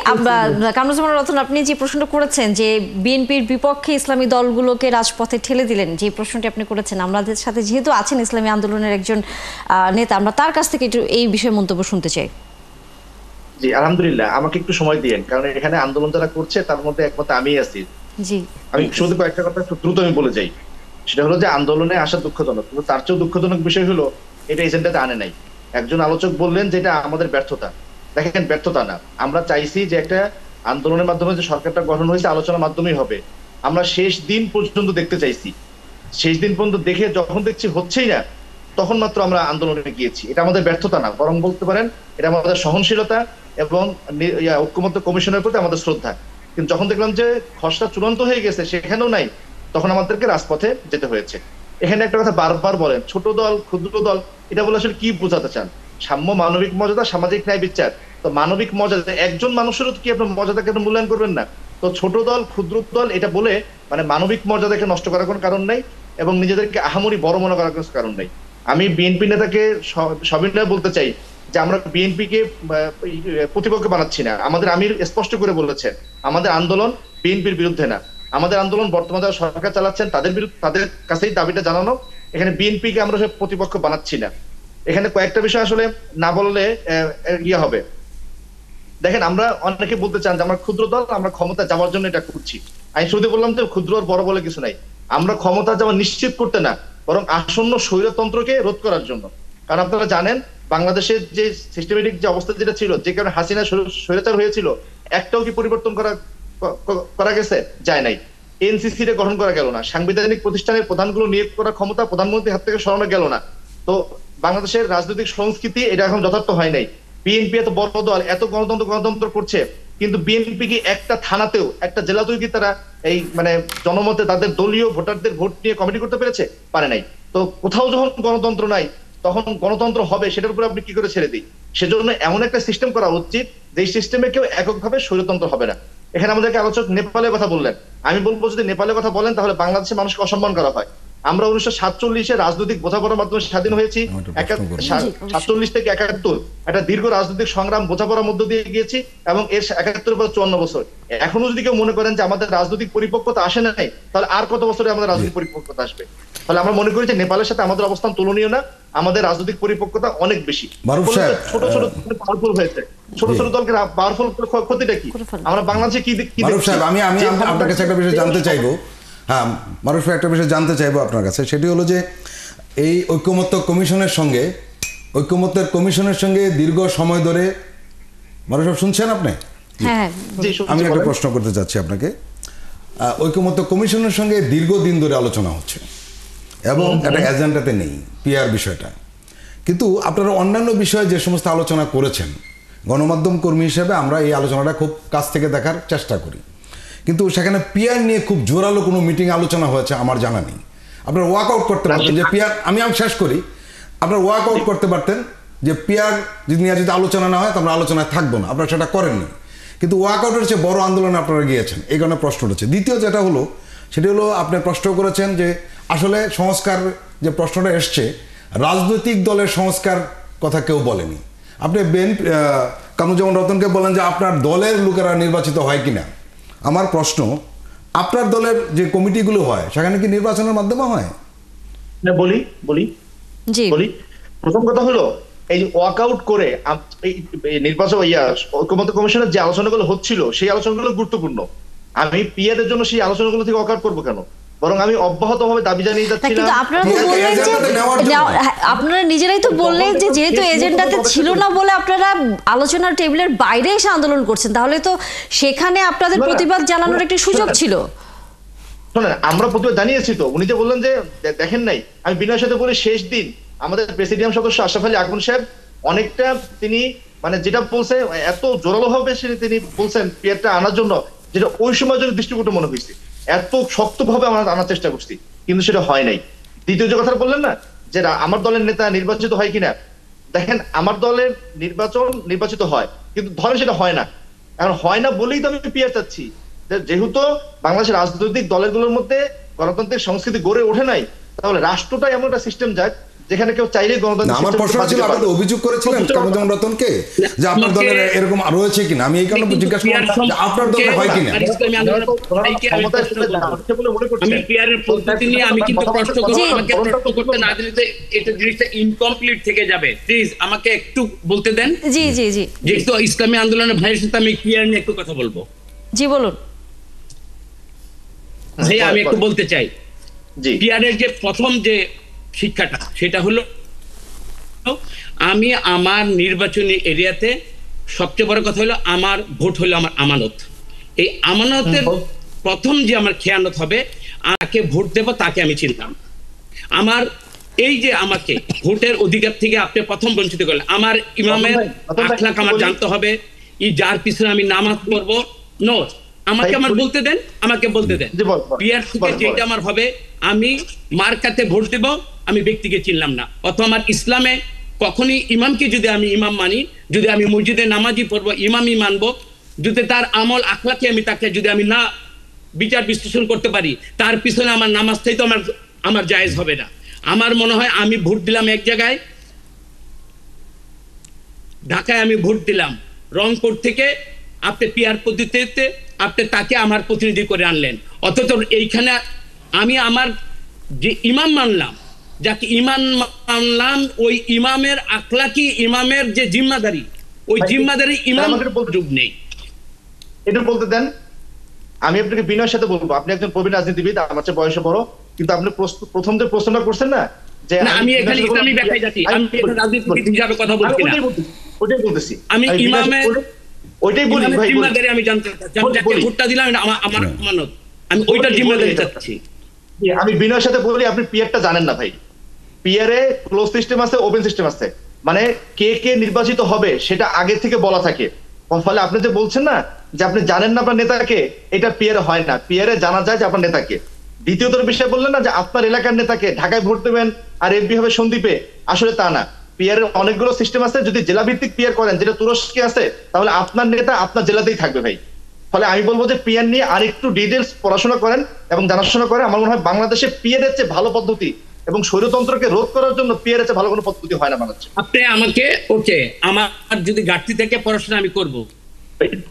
কামরুজ্জামান রতন, আপনি যে প্রশ্নটা করেছেন যে বিএনপির বিপক্ষে ইসলামী দলগুলোকে রাজপথে ঠেলে দিলেন, যে প্রশ্নটি আপনি করেছেন, আমাদের সাথে যেহেতু আছেন ইসলামী আন্দোলনের একজন নেতা, আমরা তার কাছ থেকে একটু এই বিষয়ে মন্তব্য শুনতে চাই। জি আলহামদুলিল্লাহ, আমাকে একটু সময় দিয়েন, কারণ এখানে আন্দোলন যারা করছে তার মধ্যে একমত আমি আছি। জি, আমি শুধু কয়েকটা কথা দ্রুত আমি বলে যাই। সেটা হলো যে আন্দোলনে আসা দুঃখজনক, কিন্তু তার চেয়েও দুঃখজনক বিষয় হলো এটা এজেন্ডাতে আনে নাই। একজন আলোচক বললেন যে এটা আমাদের ব্যর্থতা। দেখেন, ব্যর্থতা না, আমরা চাইছি যে একটা আন্দোলনের মাধ্যমে যে সরকারটা গঠন হয়েছে আলোচনার মাধ্যমেই হবে। আমরা শেষ দিন পর্যন্ত দেখতে চাইছি, শেষ দিন পর্যন্ত দেখে যখন দেখছি হচ্ছেই না, তখন মাত্র আমরা আন্দোলনে গিয়েছি। এটা আমাদের ব্যর্থতা না, বরং বলতে পারেন এটা আমাদের সহনশীলতা এবং ঐক্যমত্য কমিশনের প্রতি আমাদের শ্রদ্ধা। কিন্তু যখন দেখলাম যে খসড়া চূড়ান্ত হয়ে গেছে, সেখানেও নাই, তখন আমাদেরকে রাজপথে যেতে হয়েছে। এখানে একটা কথা বারবার বলেন, ছোট দল, ক্ষুদ্র দল, এটা বলে আসলে কি বোঝাতে চান? সাম্য, মানবিক মর্যাদা, সামাজিক ন্যায় বিচার। তো মানবিক মর্যাদা, একজন মানুষেরও কি আপনার মর্যাদাকে মূল্যায়ন করবেন না? তো ছোট দল, ক্ষুদ্র দল, এটা বলে মানে মানবিক মর্যাদাকে নষ্ট করার কোনো কারণ নাই এবং নিজেদেরকে আহামরি বড় মনে করার কোনো কারণ নাই। আমি বিএনপি নেতাকে সবিনয়ে বলতে চাই যে আমরা বিএনপিকে প্রতিপক্ষ বানাচ্ছি না। আমাদের আমির স্পষ্ট করে বলেছেন আমাদের আন্দোলন বিএনপির বিরুদ্ধে না, আমাদের আন্দোলন বর্তমানে যারা সরকার চালাচ্ছেন তাদের বিরুদ্ধে, তাদের কাছেই দাবিটা জানানো। এখানে বিএনপিকে আমরা প্রতিপক্ষ বানাচ্ছি না। এখানে কয়েকটা বিষয় আসলে না বললে ইয়ে হবে। দেখেন, আমরা অনেকে বলতে চান যে আমরা ক্ষুদ্র দল, আমরা ক্ষমতা যাওয়ার জন্য এটা করছি। আমি শুধু বললাম যে ক্ষুদ্র আর বড় বলে কিছু নাই, আমরা ক্ষমতা যাওয়া নিশ্চিত করতে না, বরং আসন্ন স্বৈরতন্ত্রকে রোধ করার জন্য। কারণ আপনারা জানেন বাংলাদেশের যে সিস্টেমেটিক যে অবস্থা যেটা ছিল, যে কারণে হাসিনা স্বৈরাচার হয়েছিল, একটাও কি পরিবর্তন করা গেছে? যায় নাই। এনসিসি রে গঠন করা গেল না, সাংবিধানিক প্রতিষ্ঠানের প্রধানগুলো নিয়োগ করার ক্ষমতা প্রধানমন্ত্রীর হাত থেকে সরানো গেল না। তো বাংলাদেশের রাজনৈতিক সংস্কৃতি এটা এখন যথার্থ হয় নাই। বিএনপি এত বড় দল, এত গণতন্ত্র করছে, কিন্তু বিএনপি কি একটা থানাতেও, একটা জেলাতেও কি তারা এই মানে জনমতে তাদের দলীয় ভোটারদের ভোট নিয়ে কমিটি করতে পেরেছে? পারে নাই। তো কোথাও যখন গণতন্ত্র নাই, তখন গণতন্ত্র হবে সেটার উপর আপনি কি করে ছেড়ে দিই? সেজন্য এমন একটা সিস্টেম করা উচিত যে সিস্টেমে কেউ এককভাবে স্বৈরতন্ত্র হবে না। এখানে আমাদেরকে আলোচক নেপালের কথা বললেন, আমি বলবো যদি নেপালের কথা বলেন তাহলে বাংলাদেশের মানুষকে অসম্মান করা হয়। আমরা 1947-এ রাজনৈতিক বোঝাপড়ার মাধ্যমে স্বাধীন হয়েছি। 47 থেকে 71 একটা দীর্ঘ রাজনৈতিক সংগ্রাম বোঝাপড়ার মধ্য দিয়ে গিয়েছি এবং এর 71 পর 54 বছর। এখনো যদি কেউ মনে করেন যে আমাদের রাজনৈতিক পরিপক্কতা আসে নাই, তাহলে আর কত বছরে আমাদের রাজনৈতিক পরিপক্কতা আসবে? তাহলে আমরা মনে করি যে নেপালের সাথে আমাদের অবস্থান তুলনীয় না, আমাদের রাজনৈতিক পরিপক্কতা অনেক বেশি। ছোট ছোট পাওয়ারফুল হয়েছে, ছোট ছোট দলকে পাওয়ারফুল ক্ষতিটা কি? আমরা বাংলাদেশে কি আমি আপনার কাছে একটা বিষয় জানতে চাইবো। হ্যাঁ মারুফ ভাই, একটা বিষয় জানতে চাইবো আপনার কাছে, সেটি হলো যে এই ঐক্যমত্য কমিশনের সঙ্গে দীর্ঘ সময় ধরে, মারুফ সাহেব শুনছেন আপনি? হ্যাঁ, আমি একটা প্রশ্ন করতে চাচ্ছি আপনাকে। ঐক্যমত্য কমিশনের সঙ্গে দীর্ঘদিন ধরে আলোচনা হচ্ছে এবং একটা এজেন্ডাতে নেই পিআর বিষয়টা, কিন্তু আপনারা অন্যান্য বিষয়ে যে সমস্ত আলোচনা করেছেন, গণমাধ্যম কর্মী হিসেবে আমরা এই আলোচনাটা খুব কাছ থেকে দেখার চেষ্টা করি, কিন্তু সেখানে পিআর নিয়ে খুব জোরালো কোনো মিটিং আলোচনা হয়েছে আমার জানা নেই। আপনারা ওয়ার্ক আউট করতে পারতেন যে পিআর, আমি শেষ করি, আপনারা ওয়ার্ক আউট করতে পারতেন যে পিআর নিয়ে যদি আলোচনা না হয় তো আমরা আলোচনায় থাকবো না, আপনারা সেটা করেননি। কিন্তু ওয়ার্ক আউটের চেয়ে বড় আন্দোলনে আপনারা গিয়েছেন, এই কারণে প্রশ্ন উঠেছে। দ্বিতীয় যেটা হলো সেটি হলো আপনি প্রশ্ন করেছেন যে আসলে সংস্কার যে প্রশ্নটা এসছে, রাজনৈতিক দলের সংস্কার কথা কেউ বলেনি। আপনি কামরুজ্জামান রতনকে বলেন যে আপনার দলের লোকেরা নির্বাচিত হয় কিনা। আমার প্রশ্ন, আপনার দলের যে কমিটিগুলো হয় সেখানে কি নির্বাচনের মাধ্যমে হয়? বলি। প্রথম কথা হলো এই ওয়ার্কআউট করে নির্বাচন ঐক্যমত্য কমিশনের যে আলোচনাগুলো হচ্ছিল সেই আলোচনাগুলো গুরুত্বপূর্ণ। আমি পিআরের জন্য সেই আলোচনাগুলো থেকে ওয়ার্কআউট করবো কেন? বরং আমি অব্যাহতভাবে দাবি জানিয়ে যাচ্ছিলাম। আপনারা নিজেরাই তো বললেন যে যেহেতু এজেন্ডাতে ছিল না বলে আপনারা আলোচনার টেবিলের বাইরে এসে আন্দোলন করছেন, তাহলে তো সেখানে আপনাদের প্রতিবাদ জানানোর একটি সুযোগ ছিল। শোনেন, আমরা প্রতিবাদ জানিয়েছি তো। উনি যে বললেন যে দেখেন নাই, আমি বিনয়ের সাথে বলি শেষ দিন আমাদের প্রেসিডিয়াম সদস্য আশরাফ আলী আকবর সাহেব অনেকটা তিনি মানে যেটা বলছে এত জোরালো ভাবে তিনি বলছেন পিয়ারটা আনার জন্য, যেটা ওই সময় যদি দৃষ্টিকটু মনে হয়েছে, এত শক্ত ভাবে আমরা আনার চেষ্টা করছি, কিন্তু সেটা হয় নাই। দ্বিতীয় যে কথা বললেন না যে আমার দলের নেতা নির্বাচিত হয় কিনা, দেখেন আমার দলের নির্বাচিত হয়, কিন্তু ধরেন সেটা হয় না। এখন হয় না বলেই তো আমি পিয়ার চাচ্ছি, যেহেতু বাংলাদেশের রাজনৈতিক দলগুলোর মধ্যে গণতান্ত্রিক সংস্কৃতি গড়ে ওঠে নাই, তাহলে রাষ্ট্রটা এমন একটা সিস্টেম যাক যেখানে কেউ চাইলেই গণতান্ত্রিক। আমার প্রশ্ন ছিল, আপনি অভিযোগ করেছিলেন কামরুজ্জামান রতনকে যে আপনার দলের এরকম রয়েছে কিনা, আমি এই কারণে জিজ্ঞাসা করলাম যে আপনার দলে হয় কিনা। আমি পিয়ারের পদ্ধতি নিয়ে আমি কিন্তু প্রশ্ন করব, আমাকে প্রশ্ন করতে না দিলে এটা জিনিসটা ইনকমপ্লিট থেকে যাবে। প্লিজ আমাকে একটু বলতে দেন। জি জি জি, যেহেতু ইসলামী আন্দোলনের ভাইয়ের সাথে আমি পিয়ার নিয়ে একটু কথা বলবো। জি বলুন। ভাই আমি একটু বলতে চাই, জি, পিয়ারের যে প্রথম যে শিক্ষাটা সেটা হলো, আমি আমার নির্বাচনী এরিয়াতে সবচেয়ে বড় কথা হলো আমার ভোট হলো আমার আমানত। এই আমানতের প্রথম যে আমার খেয়ানত হবে, আকে ভোট দেব তাকে আমি চিনতাম। আমার এই যে আমাকে ভোটের অধিকার থেকে আপনি প্রথম বঞ্চিত করলেন, আমার ইমামের আখলাক আমার জানতে হবে, যার পিছনে আমি নামাজ পড়বো। নো, আমাকে আমার বলতে দেন, আমাকে বলতে দেন। পিয়ার থেকে যেটা আমার হবে, আমি মার্কাতে ভোট দেব, আমি ব্যক্তিকে চিনলাম না। অথবা আমার ইসলামে কখনই ইমামকে যদি আমি ইমাম মানি, যদি আমি মসজিদে নামাজি পড়বো ইমামই মানবো, যদি তার আমল আখলাকে আমি তাকে যদি আমি না বিচার বিশ্লেষণ করতে পারি, তার পিছনে আমার নামাজটাই তো আমার জায়েজ হবে না। আমার মনে হয় আমি ভোট দিলাম এক জায়গায়, ঢাকায় আমি ভোট দিলাম, রংপুর থেকে আপনি পিয়ার পদ্ধতিতে আপনি তাকে আমার প্রতিনিধি করে আনলেন, অথচ এইখানে আমি আমার যে ইমাম মানলাম, যাকে ইমাম মানলাম, ওই ইমামের আখলাকি ইমামের যে জিম্মাদারি, ওই জিম্মাদারি ইমাম যুগ নেই। এটা বলতে দেন, আমি আপনাকে বিনয়ের সাথে বলবো, আপনি একজন প্রবীণ রাজনীতিবিদ, আমার চেয়ে বয়সে বড়, কিন্তু আপনি প্রথম যে প্রশ্নটা করছেন না যে আমি এখানে ইসলামী ব্যাখ্যায় যাচ্ছি, আমি এখানে রাজনীতিবিদ হিসাবে কথা বলছি না, ওটাই বলতেছি, আমি ইমামের ওইটাই বলি ভাই, জিম্মাদারি আমি জানতে চাচ্ছি, আমি যাকে ভোটটা দিলাম আমার মানত, আমি ওইটার জিম্মাদারি চাচ্ছি। আমি বিনয়ের সাথে বলি, আপনি পিয়ারটা জানেন না ভাই। পিয়ারে ক্লোজ সিস্টেম আছে, ওপেন সিস্টেম আছে, মানে কে কে নির্বাচিত হবে সেটা আগে থেকে বলা থাকে। ফলে আপনি যে বলছেন না যে আপনি জানেন না আপনার নেতাকে, এটা পিয়ারে হয় না। পিয়ারে জানা যায় যে আপনার নেতাকে। দ্বিতীয়ত বিষয় বললেন না যে আপনার এলাকার নেতাকে ঢাকায় ভোট দেবেন আর এমপি হবে সন্দ্বীপে, আসলে তা না। পিয়ারের অনেকগুলো সিস্টেম আছে, যদি জেলা ভিত্তিক পিয়ার করেন, যেটা তুরস্কে আছে, তাহলে আপনার নেতা আপনার জেলাতেই থাকবে ভাই। ফলে আমি বলবো যে পিয়ার নিয়ে আরেকটু ডিটেলস পড়াশোনা করেন এবং জানাশোনা করেন। আমার মনে হয় বাংলাদেশে পিয়ারের চেয়ে ভালো পদ্ধতি এবং স্বৈরতন্ত্রকে রোধ করার জন্য পিয়ারের চেয়ে ভালো কোনো পদ্ধতি হয় না বাংলাদেশে। আপনি আমাকে ওকে, আমার যদি ঘাটতি থেকে পড়াশোনা আমি করব,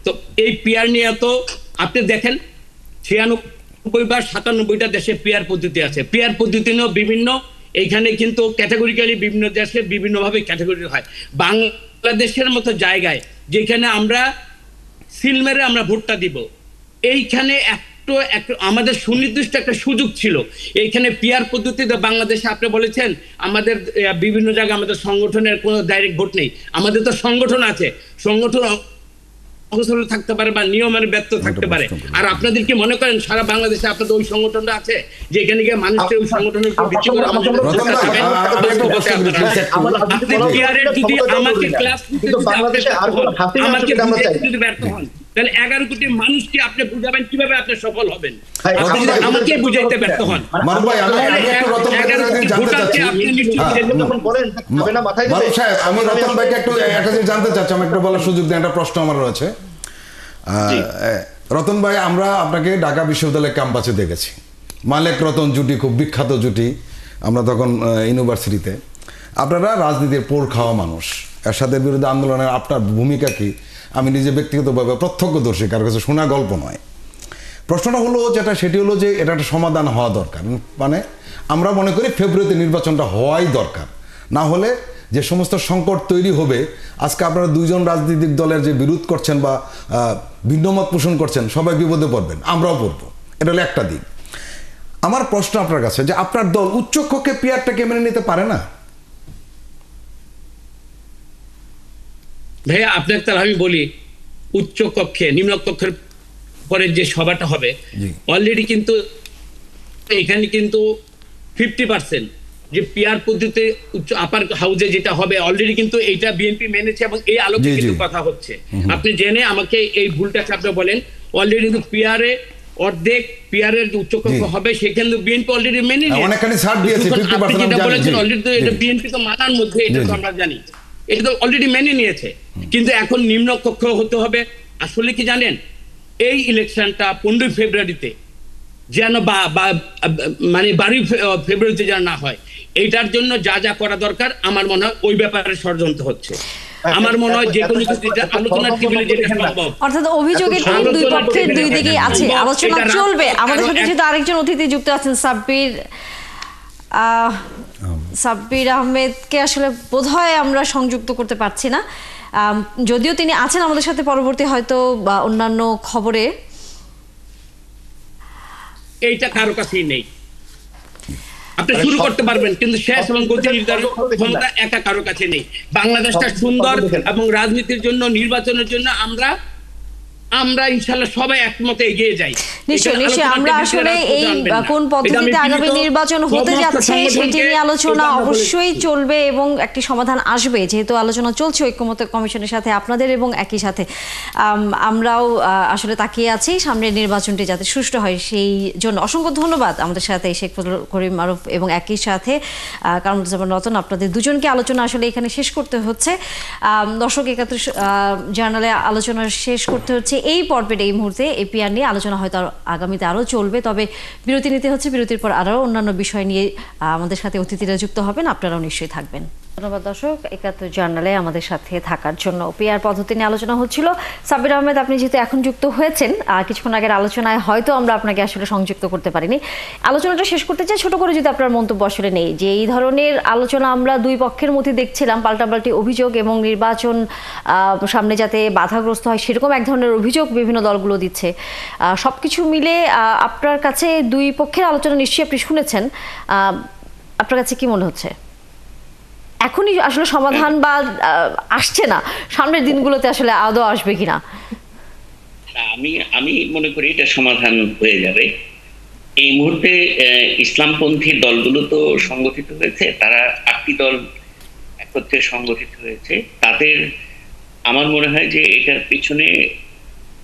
তো এই পিয়ার নিয়ে তো আপনি দেখেন 96 বা 97টা দেশে পিয়ার পদ্ধতি আছে। পিয়ার পদ্ধতি নিয়েও বিভিন্ন, এইখানে কিন্তু ক্যাটাগরিক্যালি বিভিন্ন দেশে বিভিন্নভাবে ক্যাটাগরি হয়। বাংলাদেশের মতো জায়গায় যেখানে আমরা সিল মেরে আমরা ভোটটা দিব, এইখানে আমাদের সুনির্দিষ্ট একটা সুযোগ ছিল। এইখানে পিয়ার পদ্ধতিতে বাংলাদেশে আপনি বলেছেন আমাদের বিভিন্ন জায়গায় আমাদের সংগঠনের কোনো ডাইরেক্ট ভোট নেই, আমাদের তো সংগঠন আছে, সংগঠন থাকতে পারে বা নিয়মের ব্যর্থ থাকতে পারে। আর আপনাদের কি মনে করেন সারা বাংলাদেশে আপনাদের ওই সংগঠনটা আছে যে এখানে গিয়ে মানুষের ওই সংগঠনের উপর ভিত্তি করে আপনি পিয়ারের যদি আমাকে ক্লাস আমাকে যদি ব্যর্থ হন, তাহলে 11 কোটি মানুষকে আপনি বুঝাবেন কিভাবে আপনি সফল হবেন? আমাকে বুঝাইতে ব্যর্থ হন। আমি রতন ভাইকে একটু একটা জিনিস জানতে চাচ্ছি, আমি একটু বলার সুযোগ দেন, একটা প্রশ্ন আমার রয়েছে। রতন ভাই, আমরা আপনাকে ঢাকা বিশ্ববিদ্যালয়ের ক্যাম্পাসে দেখেছি, মালেক রতন জুটি খুব বিখ্যাত জুটি, আমরা তখন ইউনিভার্সিটিতে। আপনারা রাজনীতির পোড় খাওয়া মানুষ, এরশাদের বিরুদ্ধে আন্দোলনের আপনার ভূমিকা কি? আমি নিজে ব্যক্তিগতভাবে প্রত্যক্ষদর্শী, কার কাছে শোনা গল্প নয়। প্রশ্নটা হলো যেটা, সেটি হলো যে এটা একটা সমাধান হওয়া দরকার। মানে আমরা মনে করি ফেব্রুয়ারিতে নির্বাচনটা হওয়াই দরকার, না হলে যে সমস্ত সংকট তৈরি হবে, আজকে আপনারা দুইজন রাজনৈতিক দলের যে বিরোধ করছেন বা ভিন্নমত পোষণ করছেন, সবাই বিপদে পড়বেন, আমরাও পড়বো। এটা হলো একটা দিক। আমার প্রশ্ন আপনার কাছে যে আপনার দল উচ্চকক্ষে পিয়ারটাকে মেনে নিতে পারে না? ভাইয়া আপনার তার আমি বলি, উচ্চ কক্ষে নিম্ন কক্ষের পরে যে সভাটা হবে, অলরেডি কিন্তু এখানে কিন্তু 50% যে পিআর পদ্ধতিতে উচ্চ আপার হাউসে যেটা হবে অলরেডি কিন্তু এইটা বিএনপি মেনেছে এবং এই আলোকে কিন্তু কথা হচ্ছে। আপনি জেনে আমাকে এই ভুলটা আপনি বলেন, অলরেডি কিন্তু পিআরে অর্ধেক পিআরের যে উচ্চকক্ষ হবে সেখানে বিএনপি অলরেডি মেনে নিয়েছে। অনেকখানি ছাড় দিয়েছে 50% যেটা বলেছেন অলরেডি তো এটা বিএনপি তো মানার মধ্যে, এটা তো আমরা জানি, এটা তো অলরেডি মেনে নিয়েছে। কিন্তু এখন নিম্ন কক্ষ হতে হবে। আসলে কি জানেন, এই ইলেকশনটা 15 ফেব্রুয়ারিতে যেন মানে 12 ফেব্রুয়ারিতে যেন না হয়, এইটার জন্য যা যা করা দরকার আমার মনে হয় ওই ব্যাপারে ষড়যন্ত্র হচ্ছে। আমার মনে হয় যে কোনো কিছু আলোচনার টেবিলে যেটা সম্ভব, অর্থাৎ অভিযোগের দুই পক্ষের দুই দিকেই আছে, আলোচনা চলবে। আমাদের সাথে যেহেতু আরেকজন অতিথি যুক্ত আছেন সাব্বির আহমেদকে আসলে বোধহয় আমরা সংযুক্ত করতে পারছি না, যদিও তিনি আছেন আমাদের সাথে পরবর্তী হয়তো বা অন্যান্য খবরে। এইটা কারো কাছেই নেই। আপনি শুরু করতে পারবেন কিন্তু শেষ এবং গতি নির্ধারণ ক্ষমতা একা কারো কাছে নেই। বাংলাদেশটা সুন্দর এবং রাজনীতির জন্য, নির্বাচনের জন্য আমরা ইনশাআল্লাহ সবাই একমতে এগিয়ে যাই। নিশ্চয়ই আমরা আসলে এই কোন পদ্ধতিতে আগামী নির্বাচন হতে যাচ্ছে সেটি নিয়ে আলোচনা অবশ্যই চলবে এবং একটি সমাধান আসবে। যেহেতু আলোচনা চলছে ঐক্যমত্য কমিশনের সাথে আপনাদের এবং একই সাথে আমরাও আসলে তাকিয়ে আছি সামনের নির্বাচনটি যাতে সুষ্ঠু হয় সেই জন্য। অসংখ্য ধন্যবাদ আমাদের সাথে শেখ ফজলুল করিম মারুফ এবং একই সাথে কামরুজ্জামান রতন, আপনাদের দুজনকে আলোচনা আসলে এখানে শেষ করতে হচ্ছে। দর্শক 71 জার্নালে আলোচনা শেষ করতে হচ্ছে এই পর্বের এই মুহূর্তে। এপিআর নিয়ে আলোচনা হয়তো আগামীতে আরও চলবে, তবে বিরতি নিতে হচ্ছে। বিরতির পর আরও অন্যান্য বিষয় নিয়ে আমাদের সাথে অতিথিরা যুক্ত হবেন, আপনারাও নিশ্চয়ই থাকবেন। ধন্যবাদ দর্শক 71 জার্নালে আমাদের সাথে থাকার জন্য। পিআর পদ্ধতি নিয়ে আলোচনা হচ্ছিল। সাব্বির আহমেদ, আপনি যেহেতু এখন যুক্ত হয়েছেন, কিছুক্ষণ আগের আলোচনায় হয়তো আমরা আপনাকে আসলে সংযুক্ত করতে পারিনি। আলোচনাটা শেষ করতে চাই ছোট করে, যদি আপনার মন্তব্য আসলে নেই যে এই ধরনের আলোচনা আমরা দুই পক্ষের মধ্যে দেখছিলাম, পাল্টাপাল্টি অভিযোগ এবং নির্বাচন সামনে যাতে বাধাগ্রস্ত হয় সেরকম এক ধরনের অভিযোগ বিভিন্ন দলগুলো দিচ্ছে। সবকিছু মিলে আপনার কাছে দুই পক্ষের আলোচনা নিশ্চয়ই আপনি শুনেছেন, আপনার কাছে কি মনে হচ্ছে এখনই আসলে সমাধান বা আসছে না, সামনের দিনগুলোতে আসলে আদৌ আসবে কিনা? আমি মনে করি এটা সমাধান হয়ে যাবে। এই মুহূর্তে ইসলামপন্থী দলগুলো তো সংগঠিত হয়েছে, তারা 8টি দল একত্রে সংগঠিত হয়েছে। তাদের আমার মনে হয় যে এটার পিছনে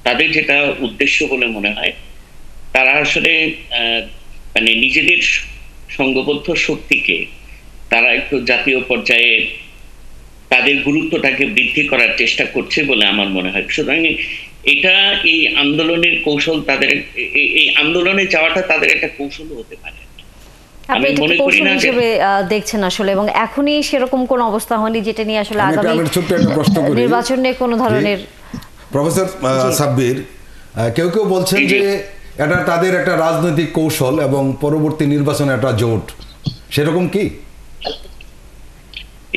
তাদের যেটা উদ্দেশ্য বলে মনে হয়, তারা আসলে মানে নিজেদের সংঘবদ্ধ শক্তিকে তারা একটু জাতীয় পর্যায়ে তাদের গুরুত্বটাকে বৃদ্ধি করার চেষ্টা করছে বলে আমার মনে হয়। সুতরাং এটা এই আন্দোলনের কৌশল, তাদের এই আন্দোলনে যাওয়াটা তাদের একটা কৌশল হতে পারে। আপনি এটা কৌশল হিসেবে দেখছেন আসলে, এবং এখনই সেরকম কোন অবস্থা হয়নি যেটা নিয়ে আসলে আগামী নির্বাচনে কোনো ধরনের। প্রফেসর সাব্বির, কেউ কেউ বলছেন যে এটা তাদের একটা রাজনৈতিক কৌশল এবং পরবর্তী নির্বাচনে একটা জোট, সেরকম কি?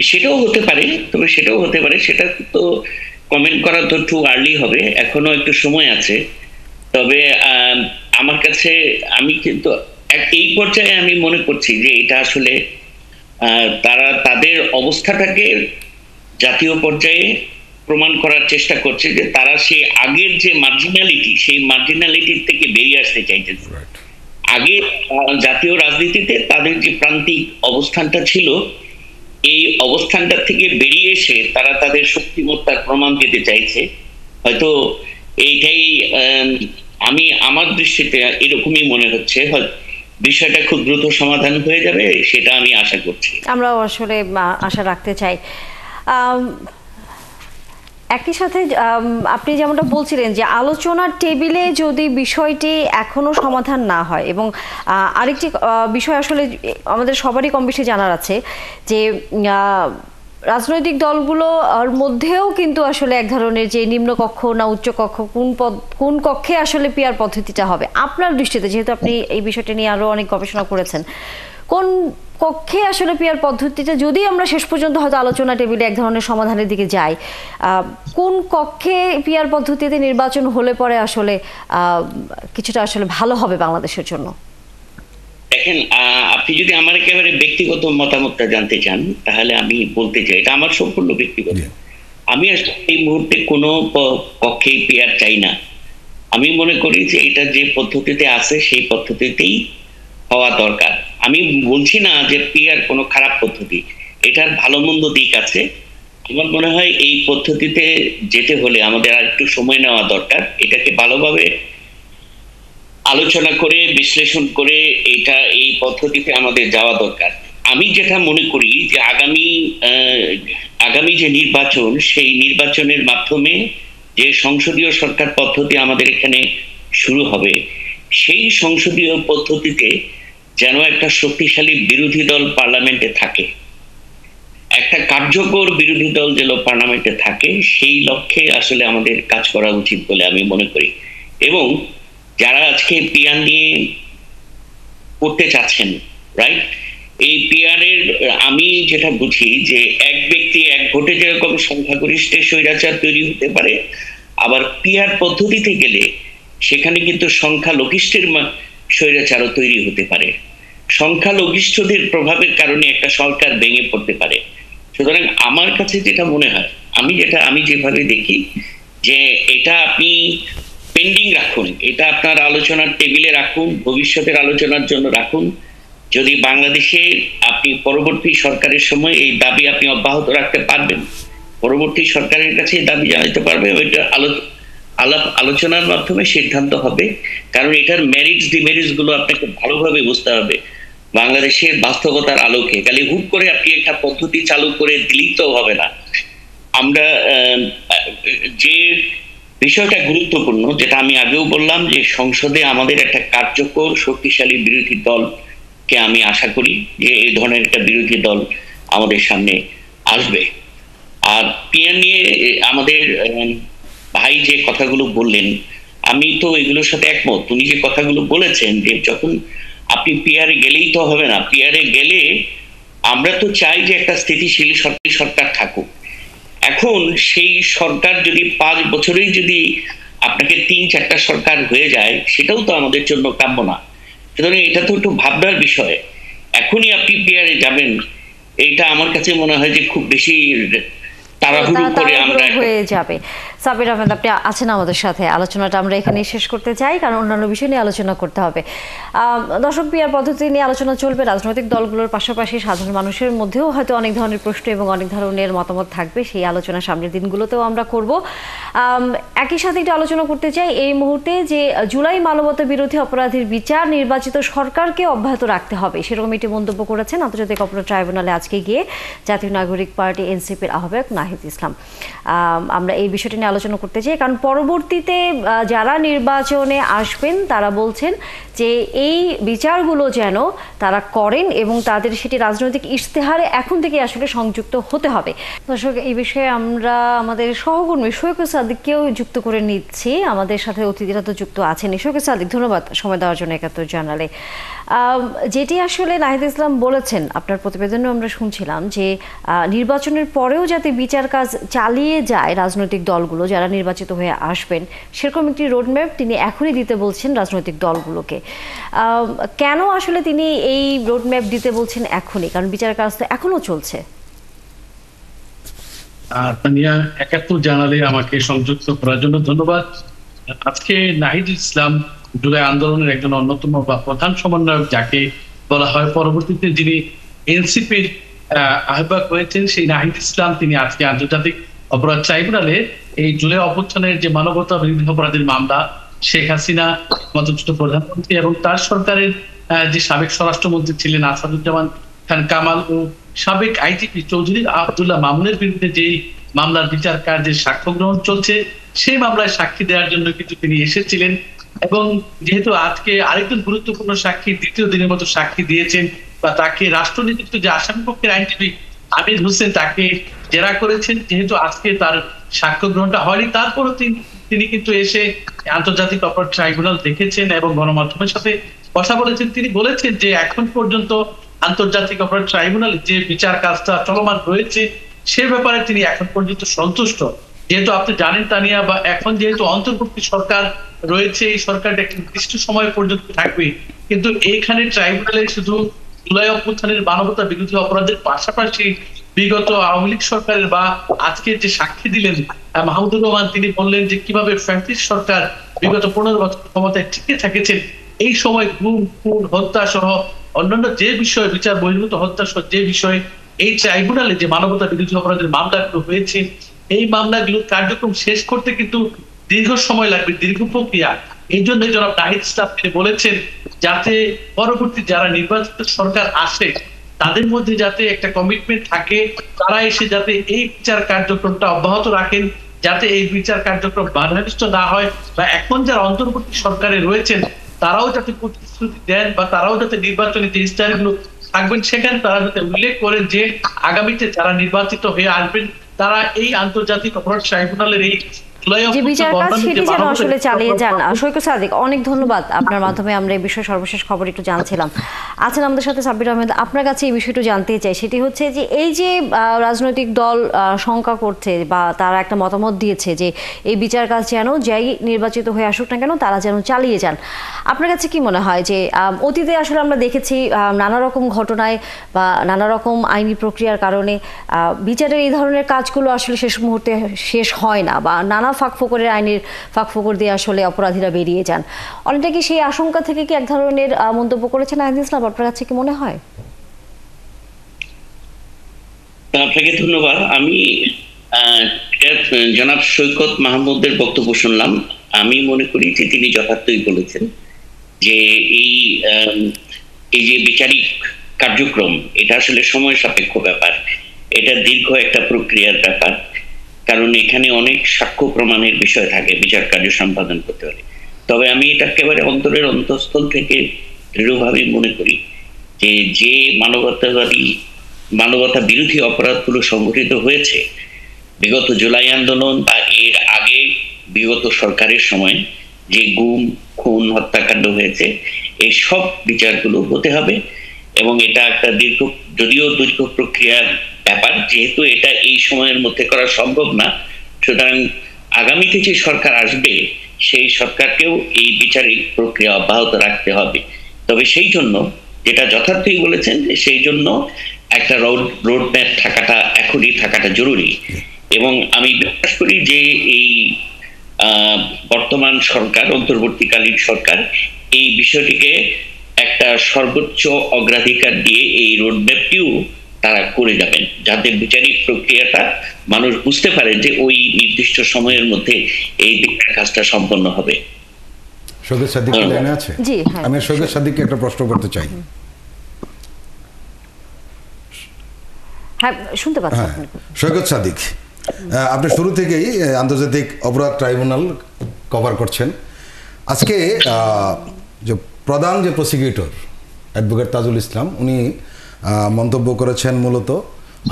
সেটাও হতে পারে, তবে সেটাও হতে পারে, সেটা তো কমেন্ট করা তো একটু আর্লি হবে, এখনো একটু সময় আছে। তবে আমার কাছে আমি কিন্তু এই পর্যায়ে আমি মনে করছি যে এটা আসলে তারা তাদের অবস্থাটাকে জাতীয় পর্যায়ে প্রমাণ করার চেষ্টা করছে যে তারা সেই আগের যে মার্জিনালিটি, সেই মার্জিনালিটির থেকে বেরিয়ে আসতে চাইতেছে। আগে জাতীয় রাজনীতিতে তাদের যে প্রান্তিক অবস্থানটা ছিল, এই অবস্থানটা থেকে বেরিয়ে এসে তারা তাদের শক্তিমত্তার প্রমাণ দিতে চাইছে। হয়তো এইটাই আমার দৃষ্টিতে এরকমই মনে হচ্ছে, বিষয়টা খুব দ্রুত সমাধান হয়ে যাবে সেটা আমি আশা করছি। আমরাও আসলে আশা রাখতে চাই। একই সাথে আপনি যেমনটা বলছিলেন যে আলোচনার টেবিলে যদি বিষয়টি এখনো সমাধান না হয়, এবং আরেকটি বিষয় আসলে আমাদের সবারই কম বেশি জানার আছে যে রাজনৈতিক দলগুলোর মধ্যেও কিন্তু আসলে এক ধরনের যে নিম্নকক্ষ না উচ্চকক্ষ, কোন কক্ষে আসলে পিআর পদ্ধতিটা হবে আপনার দৃষ্টিতে, যেহেতু আপনি এই বিষয়টা নিয়ে আরো অনেক গবেষণা করেছেন, কোন কক্ষে আসলে পিআর পদ্ধতিটা, যদি আমরা শেষ পর্যন্ত হয়তো আলোচনা টেবিলে এক ধরনের সমাধানের দিকে যাই, কোন কক্ষে পিআর পদ্ধতিতে নির্বাচন হলে পরে আসলে কিছুটা আসলে ভালো হবে বাংলাদেশের জন্য? দেখেন, আপনি যদি আমার একেবারে ব্যক্তিগত মতামতটা জানতে চান তাহলে আমি বলতে চাই, এটা আমার সম্পূর্ণ ব্যক্তিগত। আমি আসলে এই মুহূর্তে কোনো কক্ষেই পিআর চাই না। আমি মনে করি যে এটা যে পদ্ধতিতে আছে সেই পদ্ধতিতেই হওয়া দরকার। আমি বলছি না যে পিআর কোনো খারাপ পদ্ধতি, এটার ভালো মন্দ দিক আছে। আমার মনে হয় এই পদ্ধতিতে যেতে হলে আমাদের আর একটু সময় নেওয়া দরকার, এটাকে ভালোভাবে আলোচনা করে বিশ্লেষণ করে এই পদ্ধতিতে আমাদের যাওয়া দরকার। আমি যেটা মনে করি যে আগামী যে নির্বাচন, সেই নির্বাচনের মাধ্যমে যে সংসদীয় সরকার পদ্ধতি আমাদের এখানে শুরু হবে, সেই সংসদীয় পদ্ধতিতে যেন একটা শক্তিশালী বিরোধী দল পার্লামেন্টে থাকে, একটা কার্যকর বিরোধী দল যেন পার্লামেন্টে থাকে, সেই লক্ষ্যে আসলে আমাদের কাজ করা উচিত বলে আমি মনে করি। এবং যারা আজকে পিআর নিয়ে করতে চাচ্ছেন, রাইট, এই পিআরের আমি যেটা বুঝি যে এক ব্যক্তি এক ভোটে যেরকম সংখ্যাগরিষ্ঠের স্বৈরাচার তৈরি হতে পারে, আবার পিআর পদ্ধতিতে গেলে সেখানে কিন্তু সংখ্যালঘিষ্ঠের স্বৈরাচারও তৈরি হতে পারে। সংখ্যালঘিষ্ঠদের প্রভাবের কারণে একটা সরকার ভেঙে পড়তে পারে। সুতরাং আমার কাছে যেটা মনে হয়, আমি যেভাবে দেখি যে এটা আপনি পেন্ডিং রাখুন, এটা আপনার আলোচনার টেবিলে রাখুন, ভবিষ্যতের আলোচনার জন্য রাখুন। যদি বাংলাদেশে আপনি পরবর্তী সরকারের সময় এই দাবি আপনি অব্যাহত রাখতে পারবেন, পরবর্তী সরকারের কাছে এই দাবি জানাতে পারবে, ওইটা আলোচনার মাধ্যমে সিদ্ধান্ত হবে। কারণ এটার মেরিটস ডিমেরিটস গুলো আপনাকে ভালোভাবে বুঝতে হবে বাংলাদেশের বাস্তবতার আলোকে। খালি হুট করে আপনি একটা পদ্ধতি চালু করে দিলেই তো হবে না। আমরা যে বিষয়টা গুরুত্বপূর্ণ, যেটা আমি আগেও বললাম, যে সংসদে আমাদের একটা কার্যকর শক্তিশালী বিরোধী দলকে আমি আশা করি যে এই ধরনের একটা বিরোধী দল আমাদের সামনে আসবে। আর পিআর নিয়ে আমাদের ভাই যে কথাগুলো বললেন, আমি তো এগুলোর সাথে একমত। উনি যে কথাগুলো বলেছেন যে যখন আপনি পিআরে গেলেই তো হবে না, পিআরে গেলে আমরা তো চাই যে একটা স্থিতিশীল সরকার থাকুক। এখন সেই সরকার যদি 5 বছরেই যদি আপনাকে 3-4টা সরকার হয়ে যায়, সেটাও তো আমাদের জন্য কাম্য না। সুতরাং এটা তো একটু ভাবনার বিষয়। এখনই আপনি পিআরে যাবেন, এটা আমার কাছে মনে হয় যে খুব বেশি তাড়াহুড়ো করে আমরা হয়ে যাবে। সাবির আহমেদ, আপনি আছেন আমাদের সাথে, আলোচনাটা আমরা এখানে শেষ করতে চাই, কারণ অন্যান্য বিষয় নিয়ে আলোচনা করতে হবে। দর্শক, পিআর পদ্ধতি নিয়ে আলোচনা চলবে, রাজনৈতিক দলগুলোর পাশাপাশি সাধারণ মানুষের মধ্যেও হয়তো অনেক ধরনের প্রশ্ন এবং অনেক ধরনের মতামত থাকবে। সেই আলোচনা সামনের দিনগুলোতেও আমরা করব। একই সাথে একটু আলোচনা করতে চাই এই মুহূর্তে যে জুলাই মানবতা বিরোধী অপরাধীর বিচার নির্বাচিত সরকারকে অব্যাহত রাখতে হবে, সেরকম একটি মন্তব্য করেছেন আন্তর্জাতিক অপরাধ ট্রাইব্যুনালে আজকে গিয়ে জাতীয় নাগরিক পার্টি এনসিপির আহ্বায়ক নাহিদ ইসলাম। আমরা এই বিষয়টি নিয়ে আলোচনা করতে চাই, কারণ পরবর্তীতে যারা নির্বাচনে আসবেন তারা বলছেন যে এই বিচারগুলো যেন তারা করেন এবং তাদের সেটি রাজনৈতিক ইশতেহারে এখন থেকে আসলে সংযুক্ত হতে হবে। দর্শক, এই বিষয়ে আমরা আমাদের সহকর্মী শৌকত সাদিককেও যুক্ত করে নিচ্ছি। আমাদের সাথে অতিথিরা তো যুক্ত আছেন। শৌকত সাদিক, ধন্যবাদ সময় দেওয়ার জন্য ৭১ জানালে। যেটি আসলে নাহিদ ইসলাম বলেছেন, আপনার প্রতিবেদনেও আমরা শুনছিলাম যে নির্বাচনের পরেও যাতে বিচার কাজ চালিয়ে যায় রাজনৈতিক দলগুলো যারা নির্বাচিত হয়ে আসবেন, সেরকম একটি রোডম্যাপ তিনি এখনই দিতে বলছেন রাজনৈতিক দলগুলোকে। কেন আসলে তিনি এই রোডম্যাপ দিতে বলছেন এখনই? কারণ বিচার কাজ তো এখনো চলছে। তানিয়া, ৭১ জানালে আমাকে সংযুক্ত করার জন্য ধন্যবাদ। আজকে নাহিদ ইসলাম জুলাই আন্দোলনের একজন অন্যতম বা প্রধান সমন্বয়ক যাকে বলা হয়, পরবর্তীতে যিনি এনসিপির আহ্বায়ক হয়েছেন, সেই নাহিদ ইসলাম তিনি আজকে আন্তর্জাতিক অপরাধ ট্রাইব্যুনালে এই জুলাই অভ্যুত্থানের যে মানবতা বিরোধী অপরাধের মামলা, শেখ হাসিনা মধ্যযুক্ত প্রধানমন্ত্রী এবং তার সরকারের যে সাবেক স্বরাষ্ট্রমন্ত্রী ছিলেন আসাদুজ্জামান খান কামাল ও সাবেক আইজিপি চৌধুরী আব্দুল্লাহ মামুনের বিরুদ্ধে যে মামলার বিচার কার্যের সাক্ষ্য গ্রহণ চলছে, সেই মামলায় সাক্ষী দেওয়ার জন্য কিন্তু তিনি এসেছিলেন। এবং যেহেতু আজকে আরেকজন গুরুত্বপূর্ণ সাক্ষী দ্বিতীয় দিনের মতো সাক্ষী দিয়েছেন, বা তাকে রাষ্ট্রনিযুক্ত যে আসামিপক্ষের আইনজীবী আমির হোসেন তাকে জেরা করেছেন, যেহেতু আজকে তার সাক্ষ্য গ্রহণটা হয়নি, তারপরও তিনি কিন্তু এসে আন্তর্জাতিক অপরাধ ট্রাইব্যুনাল দেখেছেন এবং গণমাধ্যমের সাথে কথা বলেছেন। তিনি বলেছেন যে এখন পর্যন্ত আন্তর্জাতিক অপরাধ ট্রাইব্যুনালে যে বিচার কাজটা চলমান রয়েছে সে ব্যাপারে তিনি এখন পর্যন্ত সন্তুষ্ট। যেহেতু আপনি জানেন তানিয়া, বা এখন যেহেতু অন্তর্বর্তী সরকার রয়েছে, এই সরকারটা একটি নির্দিষ্ট সময় পর্যন্ত থাকবে, কিন্তু এইখানে ট্রাইব্যুনালে শুধু জুলাই অভ্যুত্থানের মানবতা বিরোধী অপরাধের পাশাপাশি বিগত আওয়ামী লীগ সরকারের বা আজকে যে সাক্ষী দিলেন মাহমুদুর রহমান, তিনি বললেন যে কিভাবে ফ্যাসিস্ট সরকার বিগত 15 বছর ক্ষমতায় টিকে থেকেছেন, এই সময় গুম, খুন, হত্যা সহ অন্যান্য যে বিষয়ে বিচার বহির্ভূত হত্যা যে বিষয়ে এই ট্রাইব্যুনালে যে মানবতা বিরোধী অপরাধের মামলাগুলো হয়েছে, এই মামলাগুলো কার্যক্রম শেষ করতে কিন্তু দীর্ঘ সময় লাগবে, দীর্ঘ প্রক্রিয়া। এই জন্য জনাব নাহিদ ইসলাম বলেছেন যাতে পরবর্তী যারা নির্বাচিত সরকার আসে তাদের মধ্যে যাতে একটা কমিটমেন্ট থাকে, তারা এসে যাতে এই বিচার কার্যক্রমটা অব্যাহত রাখেন, যাতে এই বিচার কার্যক্রম বাধাগ্রস্ত না হয়, বা এখন যারা অন্তর্বর্তী সরকারে রয়েছেন তারাও যাতে প্রতিশ্রুতি দেন বা তারাও যাতে নির্বাচনী যে ইস্তাহারগুলো থাকবেন সেখানে তারা যাতে উল্লেখ করেন যে আগামীতে যারা নির্বাচিত হয়ে আসবেন তারা এই আন্তর্জাতিক অপরাধ ট্রাইব্যুনালের এই যে বিচার কাজ সেটি যেন আসলে চালিয়ে যান। সৈকত সাদিক, অনেক ধন্যবাদ, আপনার মাধ্যমে আমরা এই বিষয়ে সর্বশেষ খবর একটু জানছিলাম। আছেন আমাদের সাথে সাব্বির আহমেদ, আপনার কাছে এই বিষয়টা জানতে চাই, সেটি হচ্ছে যে এই যে রাজনৈতিক দল শঙ্কা করছে বা তারা একটা মতামত দিয়েছে যে এই বিচার কাজ যেন যাই নির্বাচিত হয়ে আসুক না কেন তারা যেন চালিয়ে যান, আপনার কাছে কি মনে হয় যে অতীতে আসলে আমরা দেখেছি নানা রকম ঘটনায় বা নানা রকম আইনি প্রক্রিয়ার কারণে বিচারের এই ধরনের কাজগুলো আসলে শেষ মুহূর্তে শেষ হয় না, বা নানা ফাঁকফোকরের আইনের ফাঁকফোকর দিয়ে আসলে অপরাধীরা বেরিয়ে যান। অনেকটা কি সেই আশঙ্কা থেকে কি এক ধরনের মন্তব্য করেছেন নাহিদ ইসলাম, আপনার কাছে কি মনে হয়? আপনাকে ধন্যবাদ। আমি জনাব সৈকত মাহমুদের বক্তব্য শুনলাম, আমি মনে করি যে তিনি যথার্থই বলেছেন যে এই যে বিচারিক কার্যক্রম এটা আসলে সময় সাপেক্ষ ব্যাপার, এটা দীর্ঘ একটা প্রক্রিয়ার ব্যাপার, কারণ এখানে অনেক সাক্ষ্য প্রমাণের বিষয় থাকে বিচার কার্য সম্পাদন করতে হলে। তবে আমি এটা একেবারে অন্তরের অন্তঃস্থল থেকে দৃঢ়ভাবে মনে করি যে যে মানবতা বিরোধী অপরাধগুলো সংঘটিত হয়েছে বিগত জুলাই আন্দোলন বা এর আগে বিগত সরকারের সময় যে গুম খুন হত্যাকাণ্ড হয়েছে, এই সব বিচারগুলো হতে হবে। এবং এটা একটা যদিও দীর্ঘ প্রক্রিয়ার ব্যাপার, যেহেতু এটা এই সময়ের মধ্যে করা সম্ভব না, সুতরাং আগামীতে যে সরকার আসবে সেই সরকারকেও এই বিচারিক প্রক্রিয়া অব্যাহত রাখতে হবে। তবে সেই জন্য যেটা যথার্থই বলেছেন যে সেই জন্য একটা রোড ম্যাপ এখনই থাকাটা জরুরি। এবং আমি বিশ্বাস করি যে এই বর্তমান সরকার, অন্তর্বর্তীকালীন সরকার এই বিষয়টিকে একটা সর্বোচ্চ অগ্রাধিকার দিয়ে এই রোড ম্যাপটিও তারা করে যাবেন, যাতে বিচারিক প্রক্রিয়াটা মানুষ বুঝতে পারে যে ওই নির্দিষ্ট সময়ের মধ্যে এই কাজটা সম্পন্ন হবে। সৈকত সাদিক লাইনে আছে? জি হ্যাঁ, আমি সৈকত সাদিককে একটা প্রশ্ন করতে চাই। হ্যাঁ শুনতে পাচ্ছি। সৈকত সাদিক, আপনি শুরু থেকেই আন্তর্জাতিক অপরাধ ট্রাইব্যুনাল কভার করছেন। আজকে যে প্রধান যে প্রসিকিউটর অ্যাডভোকেট তাজুল ইসলাম উনি মন্তব্য করেছেন মূলত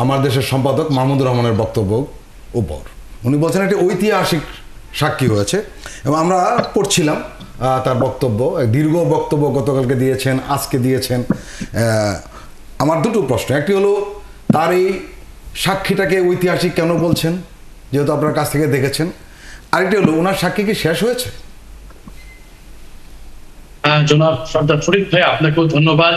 আমার দেশের সম্পাদক মাহমুদুর রহমানের বক্তব্য উপর। উনি বলছেন একটি ঐতিহাসিক সাক্ষী হয়েছে, এবং আমরা পড়ছিলাম তার বক্তব্য, দীর্ঘ বক্তব্য গতকালকে দিয়েছেন, আজকে দিয়েছেন। আমার দুটো প্রশ্ন, একটি হলো তার এই সাক্ষীটাকে ঐতিহাসিক কেন বলছেন, যেহেতু আপনার কাছ থেকে দেখেছেন। আরেকটি হলো ওনার সাক্ষী কি শেষ হয়েছে? জনাব সর্দার ফরিদ ভাই, আপনাকেও ধন্যবাদ।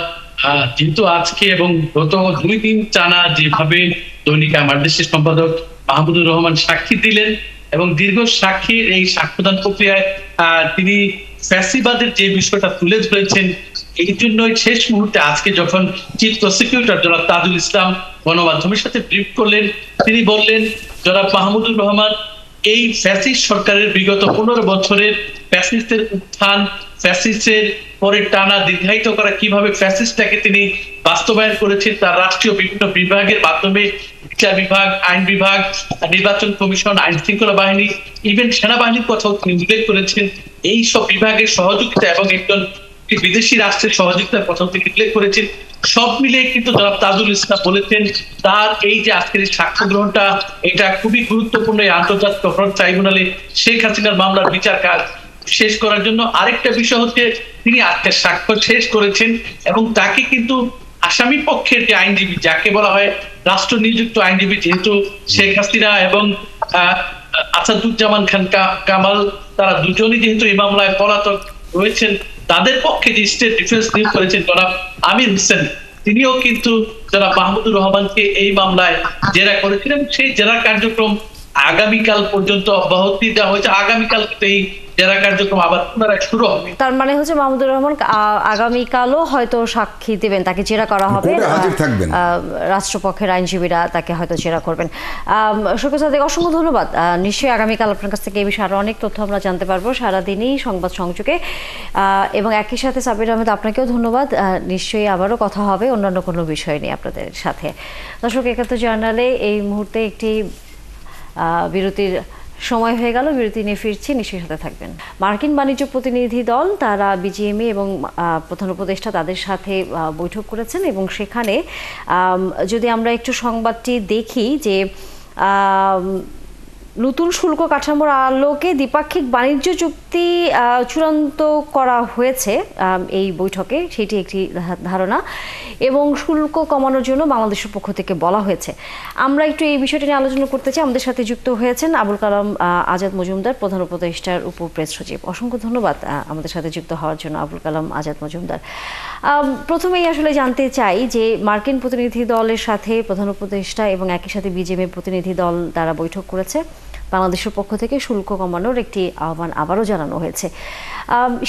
যেহেতু আজকে এবং গত 2 দিন টানা যেভাবে দৈনিক আমার দেশের সম্পাদক মাহমুদুর রহমান সাক্ষী দিলেন এবং দীর্ঘ সাক্ষীর এই সাক্ষ্যদান প্রক্রিয়ায় তিনি ফ্যাসিবাদের যে বিষয়টা তুলে ধরেছেন, এই জন্যই শেষ মুহূর্তে আজকে যখন চিফ প্রসিকিউটর জনাব তাজুল ইসলাম গণমাধ্যমের সাথে ব্রিফ করলেন, তিনি বললেন জনাব মাহমুদুর রহমান এই ফ্যাসিস্ট সরকারের বিগত 15 বছরের ফ্যাসিস্টের উত্থান, ফ্যাসিস্টের পরে টানা দীর্ঘায়িত করা কিভাবে ফ্যাসিস্টটাকে তিনি বাস্তবায়ন করেছেন তার রাষ্ট্রীয় বিভিন্ন বিভাগের মাধ্যমে, বিচার বিভাগ, আইন বিভাগ, নির্বাচন কমিশন, আইন শৃঙ্খলা বাহিনী, ইভেন সেনাবাহিনীর কথাও তিনি উল্লেখ করেছেন। এই সব বিভাগের সহযোগিতা এবং একজন বিদেশি রাষ্ট্রের সহযোগিতার কথাও তিনি উল্লেখ করেছেন। সব মিলে কিন্তু জনাব তাজুল ইসলাম বলেছেন তার এই যে আজকের সাক্ষ্য গ্রহণটা এটা খুবই গুরুত্বপূর্ণ এই আন্তর্জাতিক অপরাধ ট্রাইব্যুনালে শেখ হাসিনার মামলার বিচার কাজ শেষ করার জন্য। আরেকটা বিষয় হচ্ছে তিনি আজকে সাক্ষ্য শেষ করেছেন এবং তাকে কিন্তু আসামি পক্ষের যে আইনজীবী, যাকে বলা হয় রাষ্ট্র নিযুক্ত আইনজীবী, যেহেতু শেখ হাসিনা এবং আসাদুজ্জামান খান কামাল তারা দুজনই যেহেতু এই মামলায় পলাতক রয়েছেন, তাদের পক্ষে যে স্টেট ডিফেন্স নিয়োগ করেছেন জনাব আমির হোসেন, তিনিও কিন্তু জনাব মাহমুদুর রহমানকে এই মামলায় জেরা করেছিলেন। সেই জেরা কার্যক্রম আগামীকাল পর্যন্ত অব্যাহতি দেওয়া হয়েছে। আগামীকাল এই জেরা কার্যক্রম আবার পুনরায় শুরু হবে। তার মানে হচ্ছে মাহমুদুর রহমান আগামীকালও হয়তো সাক্ষী দেবেন, তাকে জেরা করা হবে, কোর্টে হাজির থাকবেন। রাষ্ট্রপক্ষের আইনজীবীরা তাকে হয়তো জেরা করবেন। শৌকত সাদেক, অসংখ্য ধন্যবাদ। নিশ্চয়ই আগামীকাল আপনার কাছ থেকে এই বিষয়ে আরও অনেক তথ্য আমরা জানতে পারবো সারাদিনই সংবাদ সংযোগে। এবং একই সাথে সাব্বির আহমেদ, আপনাকেও ধন্যবাদ। নিশ্চয়ই আবারও কথা হবে অন্যান্য কোনো বিষয় নিয়ে আপনাদের সাথে। দর্শক, ৭১ জার্নালে এই মুহূর্তে একটি বিরতির সময় হয়ে গেল, বিরতি নিয়ে ফিরছি, নিশ্চয়ই সাথে থাকবেন। মার্কিন বাণিজ্য প্রতিনিধি দল তারা বিজিএমইএ এবং প্রধান উপদেষ্টা তাদের সাথে বৈঠক করেছেন এবং সেখানে যদি আমরা একটু সংবাদটি দেখি যে নতুন শুল্ক কাঠামোর আলোকে দ্বিপাক্ষিক বাণিজ্য চুক্তি চূড়ান্ত করা হয়েছে এই বৈঠকে, সেটি একটি ধারণা, এবং শুল্ক কমানোর জন্য বাংলাদেশের পক্ষ থেকে বলা হয়েছে। আমরা একটু এই বিষয়টি নিয়ে আলোচনা করতে চাই। আমাদের সাথে যুক্ত হয়েছেন আবুল কালাম আজাদ মজুমদার, প্রধান উপদেষ্টার উপপ্রেস সচিব। অসংখ্য ধন্যবাদ আমাদের সাথে যুক্ত হওয়ার জন্য আবুল কালাম আজাদ মজুমদার। প্রথমেই আসলে জানতে চাই যে মার্কিন প্রতিনিধি দলের সাথে প্রধান উপদেষ্টা এবং একই সাথে বিজিএমইএ প্রতিনিধি দল তারা বৈঠক করেছে। বাংলাদেশের পক্ষ থেকে শুল্ক কমানোর একটি আহ্বান আবারও জানানো হয়েছে।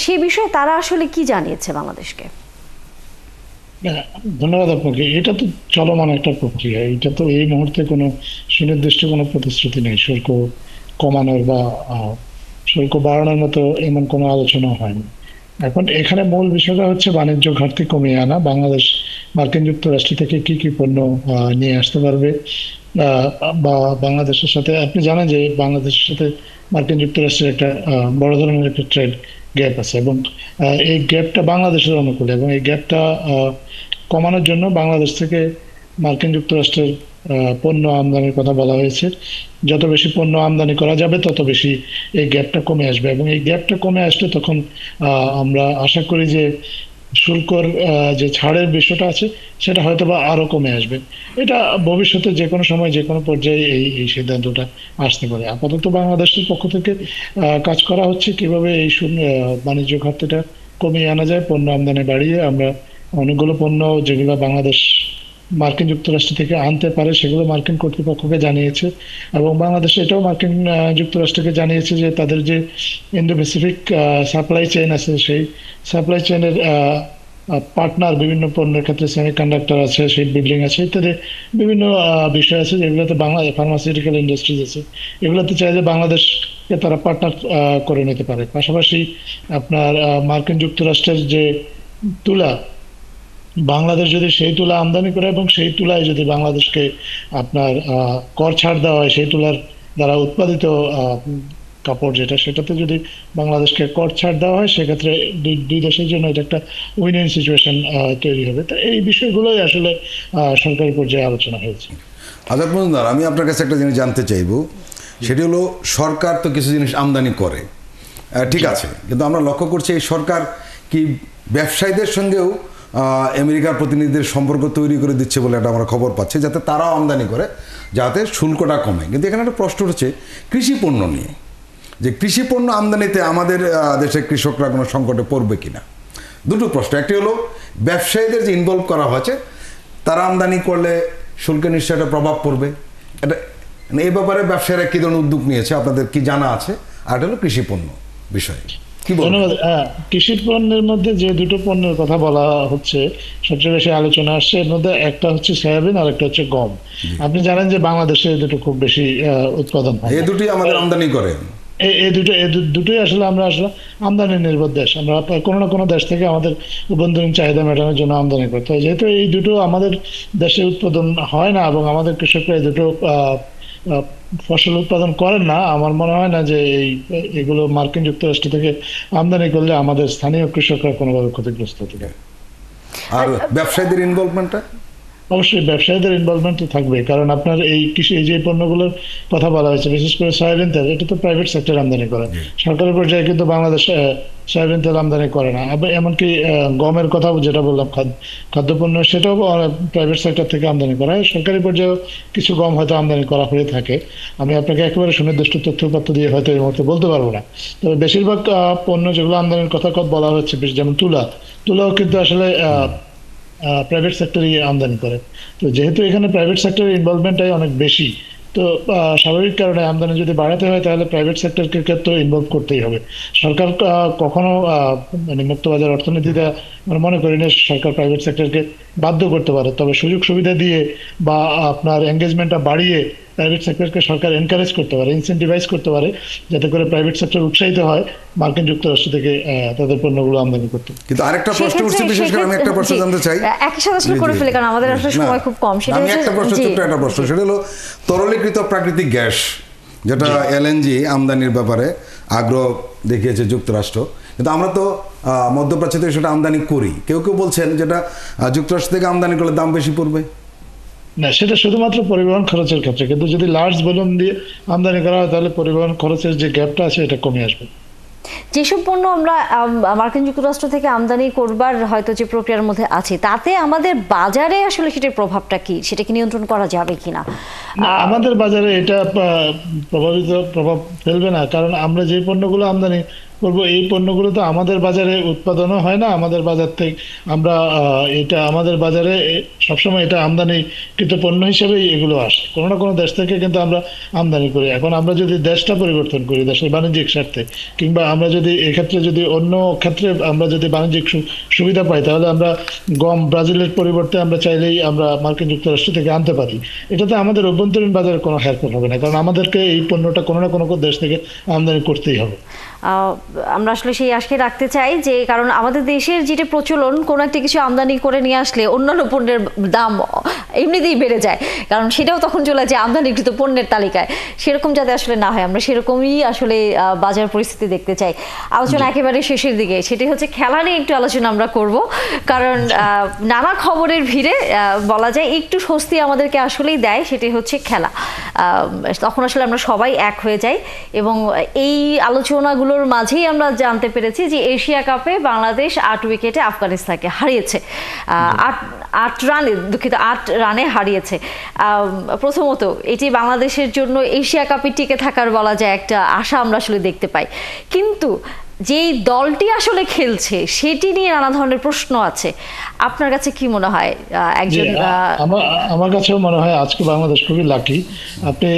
সে বিষয়ে তারা আসলে কি জানিয়েছে বাংলাদেশকে? ধন্যবাদ আপনাকে। এটা তো চলমান একটা প্রক্রিয়া, এটা তো এই মুহূর্তে কোনো সুনির্দিষ্ট কোনো প্রতিশ্রুতি নেই শুল্ক কমানোর বা শুল্ক বাড়ানোর মতো এমন কোনো আলোচনা হয়নি। এখন এখানে মূল বিষয়টা হচ্ছে বাণিজ্য ঘাটতি কমিয়ে আনা। বাংলাদেশ মার্কিন যুক্তরাষ্ট্র থেকে কি কি পণ্য নিয়ে আসতে পারবে, বা বাংলাদেশের সাথে, আপনি জানেন যে বাংলাদেশের সাথে মার্কিন যুক্তরাষ্ট্রের একটা বড় ধরনের একটা ট্রেড গ্যাপ আছে এবং এই গ্যাপটা বাংলাদেশের অনুকূলে, এবং এই গ্যাপটা কমানোর জন্য বাংলাদেশ থেকে মার্কিন যুক্তরাষ্ট্রের পণ্য আমদানির কথা বলা হয়েছে। যত বেশি পণ্য আমদানি করা যাবে তত বেশি এই গ্যাপটা কমে আসবে, এবং এই গ্যাপটা কমে আসলে তখন আমরা আশা করি যে শুল্কর যে ছাড়ের বিষয়টা আছে সেটা হয়তো বা আরো কমে আসবে। এটা ভবিষ্যতে যে কোনো সময় যে কোনো পর্যায়ে এই সিদ্ধান্তটা আসতে পারে। আপাতত বাংলাদেশের পক্ষ থেকে কাজ করা হচ্ছে কিভাবে এই বাণিজ্য ঘাটতিটা কমিয়ে আনা যায়, পণ্য আমদানি বাড়িয়ে আমরা অনেকগুলো পণ্য যেগুলো বাংলাদেশ মার্কিন যুক্তরাষ্ট্র থেকে আনতে পারে সেগুলো মার্কিন কর্তৃপক্ষকে জানিয়েছে, এবং বাংলাদেশ এটাও মার্কিন যুক্তরাষ্ট্রকে জানিয়েছে যে তাদের যে ইন্দো প্যাসিফিক সাপ্লাই চেইন আছে সেই সাপ্লাই চেইনের পার্টনার বিভিন্ন পণ্যের ক্ষেত্রে সেমিকন্ডাক্টর আছে, সেই বিল্ডিং আছে, ইত্যাদি বিভিন্ন বিষয় আছে যেগুলোতে বাংলাদেশ ফার্মাসিউটিক্যাল ইন্ডাস্ট্রিজ আছে, এগুলোতে চাইলে বাংলাদেশকে তারা পার্টনার করে নিতে পারে। পাশাপাশি আপনার মার্কিন যুক্তরাষ্ট্রের যে তুলা, বাংলাদেশ যদি সেই তুলা আমদানি করে এবং সেই তুলায় যদি বাংলাদেশকে আপনার কর ছাড় দেওয়া হয়, সেই তুলার দ্বারা উৎপাদিত কাপড় যেটা, সেটাতে যদি বাংলাদেশকে কর ছাড় দেওয়া হয় সেক্ষেত্রে দুই দেশের জন্য এটা একটা উইন উইন সিচুয়েশন তৈরি হবে। তো এই বিষয়গুলোই আসলে সরকারি পর্যায়ে আলোচনা হয়েছে। আজাদ মজুমদার, আমি আপনার কাছে একটা জিনিস জানতে চাইব, সেটি হলো সরকার তো কিছু জিনিস আমদানি করে, ঠিক আছে, কিন্তু আমরা লক্ষ্য করছি এই সরকার কি ব্যবসায়ীদের সঙ্গেও আমেরিকার প্রতিনিধিদের সম্পর্ক তৈরি করে দিচ্ছে বলে একটা আমরা খবর পাচ্ছি, যাতে তারাও আমদানি করে, যাতে শুল্কটা কমে। কিন্তু এখানে একটা প্রশ্ন হচ্ছে কৃষি পণ্য নিয়ে, যে কৃষি পণ্য আমদানিতে আমাদের দেশের কৃষকরা কোনো সংকটে পড়বে কিনা। দুটো প্রশ্ন, একটি হলো ব্যবসায়ীদের যে ইনভলভ করা হয়েছে তারা আমদানি করলে শুল্কে নিশ্চয় একটা প্রভাব পড়বে, এটা এই ব্যাপারে ব্যবসায়ীরা কী ধরনের উদ্যোগ নিয়েছে আপনাদের কি জানা আছে? আর এটা হলো কৃষি পণ্য বিষয়। ধন্যবাদ। কৃষি পণ্যের মধ্যে যে দুটো পণ্যের কথা বলা হচ্ছে সবচেয়ে বেশি আলোচনা আসছে, এর মধ্যে একটা হচ্ছে সয়াবিন আর একটা হচ্ছে গম। আপনি জানেন যে বাংলাদেশে এই দুটো খুব বেশি উৎপাদন হয়, এই দুটোই আমাদের আমদানি করে। এই দুটোই আসলে আমরা আমদানি নির্ভর দেশ, আমরা কোনো না কোনো দেশ থেকে আমাদের অভ্যন্তরীণ চাহিদা মেটানোর জন্য আমদানি করতে হয়। যেহেতু এই দুটো আমাদের দেশে উৎপাদন হয় না এবং আমাদের কৃষকরা এই দুটো ফসল উৎপাদন করেন না, আমার মনে হয় না যে এগুলো মার্কিন যুক্তরাষ্ট্র থেকে আমদানি করলে আমাদের স্থানীয় কৃষকরা কোনোভাবে ক্ষতিগ্রস্ত হতে পারে। আর ব্যবসায়ীদের ইনভলভমেন্টটা অবশ্যই ব্যবসায়ীদের ইনভলভমেন্ট থাকবে, কারণ আপনার এই কৃষি এই যে পণ্যগুলোর কথা বলা হয়েছে, বিশেষ করে সয়াবিন তেল, এটা তো প্রাইভেট সেক্টর আমদানি করে, সরকারের পর্যায়ে কিন্তু বাংলাদেশ সয়াবিন তেল আমদানি করে না। এমনকি গমের কথা যেটা বললাম, খাদ্যপণ্য, সেটাও প্রাইভেট সেক্টর থেকে আমদানি করা হয়। সরকারি পর্যায়েও কিছু গম হয়তো আমদানি করা হয়ে থাকে, আমি আপনাকে একেবারে সুনির্দিষ্ট তথ্যপত্র দিয়ে হয়তো এই মুহূর্তে বলতে পারবো না। তবে বেশিরভাগ পণ্য যেগুলো আমদানির কথা বলা হচ্ছে, যেমন তুলাও কিন্তু আসলে প্রাইভেট সেক্টরই আমদানি করে। তো যেহেতু এখানে প্রাইভেট সেক্টরের ইনভলভমেন্টটাই অনেক বেশি, তো স্বাভাবিক কারণে আমদানি যদি বাড়াতে হয় তাহলে প্রাইভেট সেক্টরকে ক্ষেত্রে ইনভলভ করতেই হবে। সরকার কখনো মানে মুক্তবাজার অর্থনীতিতে আমরা মনে করি না সরকার প্রাইভেট সেক্টরকে বাধ্য করতে পারে, তবে সুযোগ সুবিধা দিয়ে বা আপনার এঙ্গেজমেন্টটা বাড়িয়ে প্রাইভেট সেক্টরকে সরকার এনকারেজ করতে পারে, ইনসেন্টিভাইজ করতে পারে, যাতে করে প্রাইভেট সেক্টর উৎসাহিত হয় মার্কিন যুক্তরাষ্ট্র থেকে তাদের পণ্যগুলো আমদানি করতে। কিন্তু আরেকটা প্রশ্ন উঠছে, বিশেষ করে আমি একটা প্রশ্ন জানতে চাই, একই সাথে আসলে করে ফেলে কারণ আমাদের আসলে সময় খুব কম। সেটা আমি একটা প্রশ্ন, ছোট্ট একটা প্রশ্ন, সেটা হলো তরলীকৃত প্রাকৃতিক গ্যাস যেটা এলএনজি আমদানির ব্যাপারে আগ্রহ দেখিয়েছে যুক্তরাষ্ট্র, কিন্তু আমরা তো মধ্যপ্রাচ্য থেকে সেটা আমদানি করি। কেউ কেউ বলছেন যেটা যুক্তরাষ্ট্র থেকে আমদানি করলে দাম বেশি পড়বে। না, সেটা শুধুমাত্র পরিবহন খরচের ক্ষেত্রে, কিন্তু যদি লার্জ ভলিউম দিয়ে আমদানি করা হয় তাহলে পরিবহন খরচের যে গ্যাপটা আছে এটা কমে আসবে। যেসব পণ্য আমরা মার্কিন যুক্তরাষ্ট্র থেকে আমদানি করবার হয়তো যে প্রক্রিয়ার মধ্যে আছে, তাতে আমাদের বাজারে আসলে সেটার প্রভাবটা কি, সেটা কি নিয়ন্ত্রণ করা যাবে কিনা? আমাদের বাজারে এটা প্রভাব ফেলবে না, কারণ আমরা যে পণ্যগুলো আমদানি করবো এই পণ্যগুলো তো আমাদের বাজারে উৎপাদনও হয় না। আমাদের বাজার থেকে আমরা এটা আমাদের বাজারে সবসময় এটা আমদানিকৃত পণ্য হিসেবেই এগুলো আসে, কোনো না কোনো দেশ থেকে কিন্তু আমরা আমদানি করি। এখন আমরা যদি দেশটা পরিবর্তন করি দেশের বাণিজ্যিক স্বার্থে, কিংবা আমরা যদি এক্ষেত্রে যদি অন্য ক্ষেত্রে আমরা যদি বাণিজ্যিক সুবিধা পাই, তাহলে আমরা গম ব্রাজিলের পরিবর্তে আমরা চাইলেই আমরা মার্কিন যুক্তরাষ্ট্র থেকে আনতে পারি। এটাতে আমাদের অভ্যন্তরীণ বাজারে কোনো হেরফের হবে না, কারণ আমাদেরকে এই পণ্যটা কোনো না কোনো দেশ থেকে আমদানি করতেই হবে। আমরা আসলে সেই আশকে রাখতে চাই যে, কারণ আমাদের দেশের যেটা প্রচলন, কোনো একটা কিছু আমদানি করে নিয়ে আসলে অন্যান্য পণ্যের দাম এমনিতেই বেড়ে যায়, কারণ সেটাও তখন চলে যায় আমদানিকৃত পণ্যের তালিকায়। সেরকম যাতে আসলে না হয়, আমরা সেরকমই আসলে বাজার পরিস্থিতি দেখতে চাই। আলোচনা একেবারে শেষের দিকে, সেটি হচ্ছে খেলা নিয়ে একটু আলোচনা আমরা করব, কারণ নানা খবরের ভিড়ে বলা যায় একটু স্বস্তি আমাদেরকে আসলেই দেয়, সেটি হচ্ছে খেলা। তখন আসলে আমরা সবাই এক হয়ে যাই, এবং এই আলোচনাগুলোর মাঝেই আমরা জানতে পেরেছি যে এশিয়া কাপে বাংলাদেশ 8 উইকেটে আফগানিস্তানকে হারিয়েছে, 8 রানে হারিয়েছে। প্রথমত এটি বাংলাদেশের জন্য এশিয়া কাপে টিকে থাকার বলা যায় একটা আশা আমরা আসলে দেখতে পাই, কিন্তু যেই দলটি আসলে খেলছে সেটি নিয়ে নানা ধরনের প্রশ্ন আছে। আপনার কাছে কি মনে হয়? একজন আমার কাছেও মনে হয় আজকে বাংলাদেশ খুবই লাকি। আপনি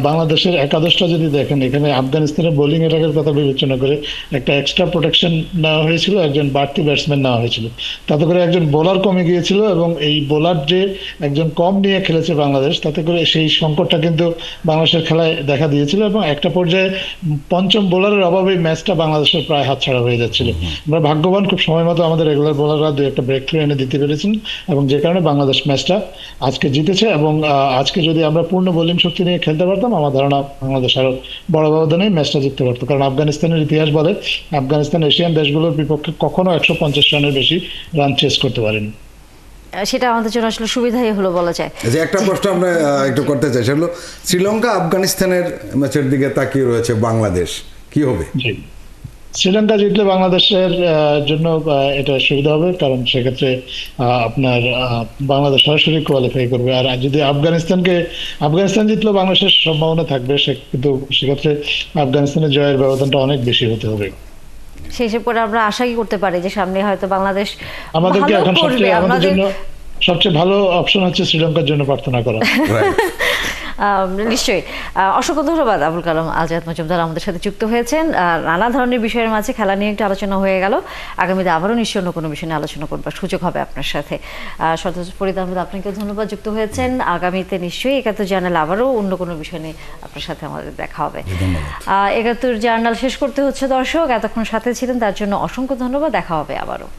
বাংলাদেশের একাদশটা যদি দেখেন, এখানে আফগানিস্তানের বোলিং অ্যাটাকের কথা বিবেচনা করে একটা এক্সট্রা প্রোটেকশন নেওয়া হয়েছিল, একজন বাড়তি ব্যাটসম্যান নেওয়া হয়েছিল, তাতে করে একজন বোলার কমে গিয়েছিল, এবং এই বোলার যে একজন কম নিয়ে খেলেছে বাংলাদেশ, তাতে করে সেই সংকটটা কিন্তু বাংলাদেশের খেলায় দেখা দিয়েছিল, এবং একটা পর্যায়ে পঞ্চম বোলারের অভাবে ম্যাচটা বাংলাদেশের প্রায় হাতছাড়া হয়ে যাচ্ছিল। আমরা ভাগ্যবান, খুব সময় মতো আমাদের রেগুলার বোলাররা দু একটা ব্রেক থ্রু এনে দিতে পেরেছেন, এবং যে কারণে বাংলাদেশ ম্যাচটা আজকে জিতেছে। এবং আজকে যদি আমরা পূর্ণ বোলিং শক্তি নিয়ে খেলতে পারতাম, আমার ধারণা বাংলাদেশ আরো বড় ব্যবধানে ম্যাচটা জিততে পারতো, কারণ আফগানিস্তানের ইতিহাস বলে আফগানিস্তান এশিয়ান দেশগুলোর বিপক্ষে কখনো 150 রানের বেশি রান চেস করতে পারেনি। সেটা আমাদের জন্য আসলে সুবিধাই হলো বলা যায়। যে একটা প্রশ্ন আমরা একটু করতে চাই, সেটা হলো শ্রীলঙ্কা আফগানিস্তানের ম্যাচের দিকে তাকিয়ে রয়েছে বাংলাদেশ, কি হবে? শ্রীলঙ্কা জিতলে বাংলাদেশের জন্য এটা সুবিধা হবে, কারণ সেক্ষেত্রে আপনার বাংলাদেশ সরাসরি কোয়ালিফাই করবে। আর যদি আফগানিস্তান জিতলে বাংলাদেশের সম্ভাবনা থাকবে, কিন্তু সেক্ষেত্রে আফগানিস্তানের জয়ের ব্যবধানটা অনেক বেশি হতে হবে। সেই হিসেবে করে আমরা আশা কি করতে পারি যে সামনে হয়তো বাংলাদেশ আমাদেরকে এখন আমাদের জন্য সবচেয়ে ভালো অপশন হচ্ছে শ্রীলঙ্কার জন্য প্রার্থনা করা। নিশ্চয়ই। অসংখ্য ধন্যবাদ আবুল কালাম আজাদ মজুমদার আমাদের সাথে যুক্ত হয়েছেন। নানা ধরনের বিষয়ের মাঝে খেলা নিয়ে একটু আলোচনা হয়ে গেল, আগামীতে আবারও নিশ্চয় অন্য কোনো বিষয় নিয়ে আলোচনা করবার সুযোগ হবে আপনার সাথে। সদস্য ফরিদ আহমেদ, আপনাকেও ধন্যবাদ, যুক্ত হয়েছেন। আগামীতে নিশ্চয়ই ৭১ জার্নাল আবারও অন্য কোনো বিষয় নিয়ে আপনার সাথে আমাদের দেখা হবে। ৭১ জার্নাল শেষ করতে হচ্ছে দর্শক, এতক্ষণ সাথে ছিলেন তার জন্য অসংখ্য ধন্যবাদ। দেখা হবে আবারও।